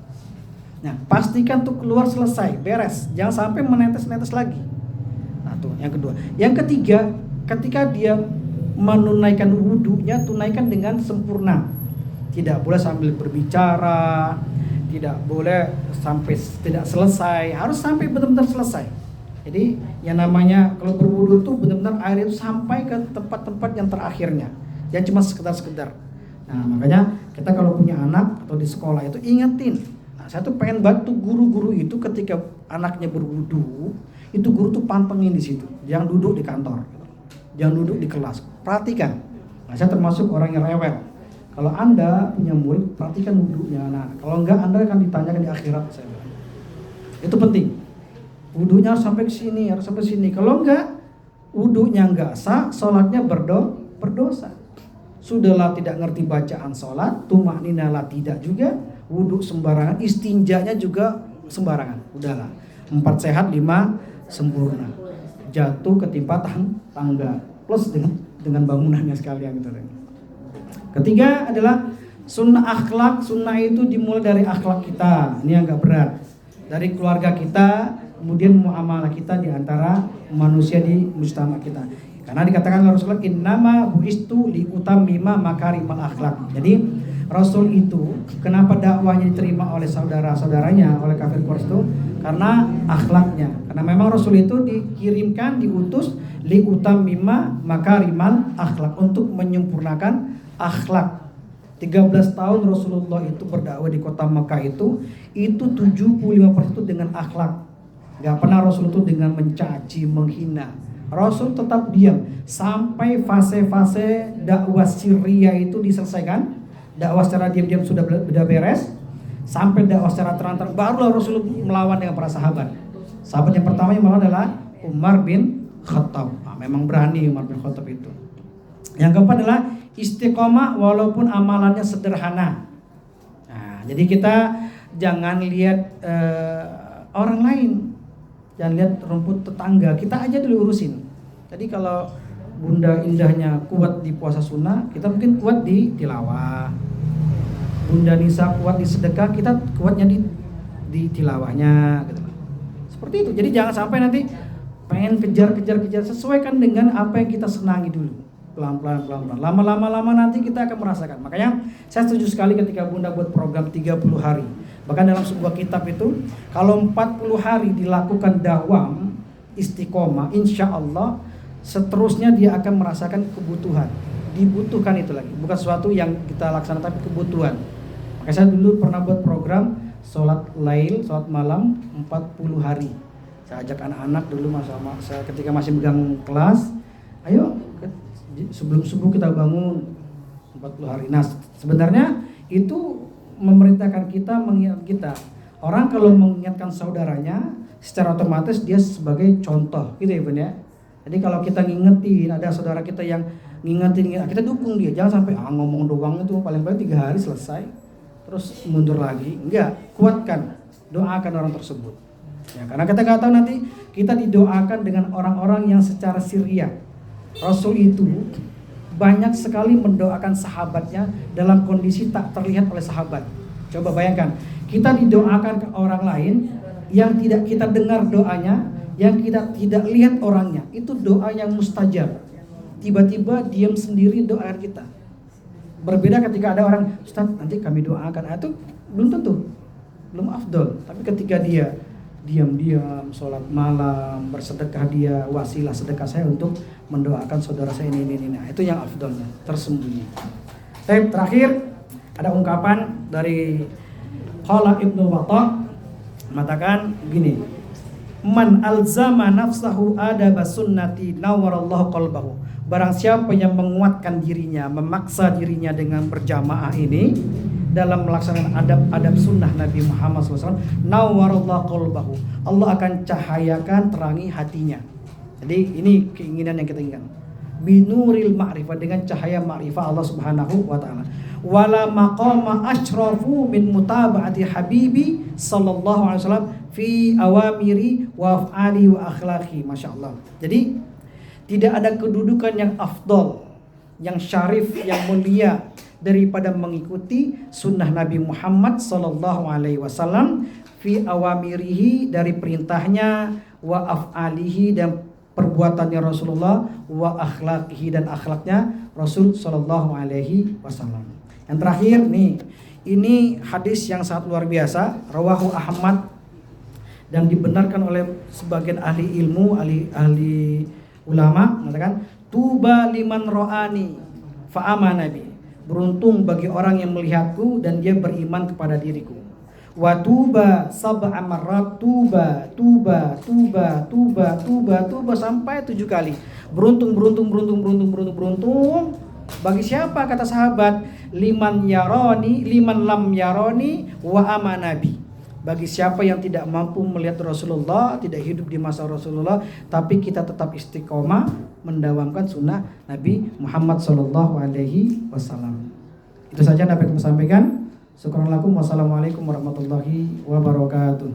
Nah, pastikan tuh keluar selesai, beres. Jangan sampai menetes-netes lagi. Nah tuh, yang kedua. Yang ketiga, ketika dia menunaikan wudunya, tunaikan dengan sempurna. Tidak boleh sambil berbicara, tidak boleh sampai tidak selesai, harus sampai benar-benar selesai. Jadi yang namanya kalau berwudu itu benar-benar air itu sampai ke tempat-tempat yang terakhirnya, jangan cuma sekedar. Nah makanya kita kalau punya anak atau di sekolah itu ingetin. Nah, saya tuh pengen bantu guru-guru itu ketika anaknya berwudu, itu guru tuh pantengin di situ, jangan duduk di kantor, jangan duduk di kelas, perhatikan. Nah saya termasuk orang yang rewel. Kalau Anda punya murid, perhatikan wudunya. Nah, kalau enggak Anda akan ditanyakan di akhirat, saya bilang. Itu penting. Wudunya harus sampai ke sini, harus sampai sini. Kalau enggak, wudunya enggak sah, sholatnya berdosa. Sudahlah tidak ngerti bacaan sholat, tumakninalah tidak juga, wudu sembarangan, istinjanya juga sembarangan. Udahlah. 4 sehat, 5 sempurna. Jatuh ketimpa tangga, plus dengan bangunannya sekalian gitu. Ketiga adalah sunnah akhlak. Sunnah itu dimulai dari akhlak kita. Ini yang agak berat. Dari keluarga kita, kemudian muamalah kita di antara manusia di mujtama kita. Karena dikatakan oleh Rasulullah, innama buistu li utammima makarimal akhlak. Jadi Rasul itu kenapa dakwahnya diterima oleh saudara-saudaranya, oleh kafir Quraisy itu karena akhlaknya. Karena memang Rasul itu dikirimkan, diutus li utammima makarimal akhlak, untuk menyempurnakan akhlak. 13 tahun Rasulullah itu berdakwah di kota Makkah itu 75% itu dengan akhlak. Gak pernah Rasul itu dengan mencaci, menghina. Rasul tetap diam sampai fase-fase dakwah Syria itu diselesaikan. Dakwah secara diam-diam sudah beres, sampai dakwah secara terang-terang barulah Rasul melawan dengan para sahabat. Sahabat yang pertama yang melawan adalah Umar bin Khattab. Nah, memang berani Umar bin Khattab itu. Yang keempat adalah istiqomah walaupun amalannya sederhana. Nah, jadi kita jangan lihat orang lain. jangan lihat rumput tetangga, kita aja dulu urusin. Jadi kalau Bunda Indahnya kuat di puasa sunnah, kita mungkin kuat di tilawah. Bunda Nisa kuat di sedekah, kita kuatnya di tilawahnya gitu. Seperti itu. Jadi jangan sampai nanti pengen kejar, sesuaikan dengan apa yang kita senangi dulu. Pelan-pelan. Lama-lama nanti kita akan merasakan. Makanya saya setuju sekali ketika Bunda buat program 30 hari. Bahkan dalam sebuah kitab itu, kalau 40 hari dilakukan dawam istiqomah, insya Allah seterusnya dia akan merasakan kebutuhan. Dibutuhkan itu lagi, bukan sesuatu yang kita laksanakan tapi kebutuhan. Maka saya dulu pernah buat program sholat lail, sholat malam 40 hari. Saya ajak anak-anak dulu saya ketika masih megang kelas, ayo sebelum subuh kita bangun 40 hari. Nah sebenarnya itu memerintahkan kita, mengingat kita. Orang kalau mengingatkan saudaranya, secara otomatis dia sebagai contoh, gitu ya Bun ya. Jadi kalau kita ngingetin, ada saudara kita yang ngingetin, kita dukung dia. Jangan sampai ngomong doang itu paling-paling 3 hari selesai, terus mundur lagi. Enggak, kuatkan, doakan orang tersebut. Ya, karena kita nggak tahu nanti kita didoakan dengan orang-orang yang secara sirriah. Rasul itu banyak sekali mendoakan sahabatnya dalam kondisi tak terlihat oleh sahabat. Coba bayangkan, kita didoakan ke orang lain yang tidak kita dengar doanya, yang kita tidak lihat orangnya. Itu doa yang mustajab. Tiba-tiba diam sendiri doa kita. Berbeda ketika ada orang, Ustaz nanti kami doakan. Itu belum tentu, belum afdol. Tapi ketika dia diam-diam, sholat malam, bersedekah, dia wasilah sedekah saya untuk mendoakan saudara saya ini. Nah, itu yang afdolnya, tersembunyi. Terakhir ada ungkapan dari Qala Ibnu Battah mengatakan begini, man alzama nafsahu adaba sunnati nawwarallahu qalbahu. Barang siapa yang menguatkan dirinya, memaksa dirinya dengan berjamaah ini dalam melaksanakan adab-adab sunnah Nabi Muhammad SAW, nawwarallahu qalbahu, Allah akan cahayakan, terangi hatinya. Jadi ini keinginan yang kita inginkan. Binuril ma'rifah, dengan cahaya ma'rifah Allah Subhanahu wa taala. Wala maqama asyrafu min mutaba'ati habibi sallallahu alaihi wasallam fi awamiri wa af'ali wa akhlaqi. Masyaallah. Jadi tidak ada kedudukan yang afdol, yang syarif, yang mulia daripada mengikuti sunnah Nabi Muhammad sallallahu alaihi wasallam fi awamirihi, dari perintahnya, wa af'alihi, dan perbuatannya Rasulullah, wa akhlaqihi, dan akhlaknya Rasul sallallahu alaihi wasallam. Yang terakhir nih, ini hadis yang sangat luar biasa, rawahu Ahmad, dan dibenarkan oleh sebagian ahli ilmu, ahli ulama, mengatakan tuba liman ro'ani fa amana bi, beruntung bagi orang yang melihatku dan dia beriman kepada diriku. Wa tuba sab'a marrat, tuba sampai 7 kali. Beruntung bagi siapa, kata sahabat, liman lam yaroni wa amanabi, bagi siapa yang tidak mampu melihat Rasulullah, tidak hidup di masa Rasulullah, tapi kita tetap istiqomah mendawamkan sunnah Nabi Muhammad sallallahu alaihi wasallam. Itu saja dapat kami sampaikan. Syukran lakum, wassalamualaikum warahmatullahi wabarakatuh.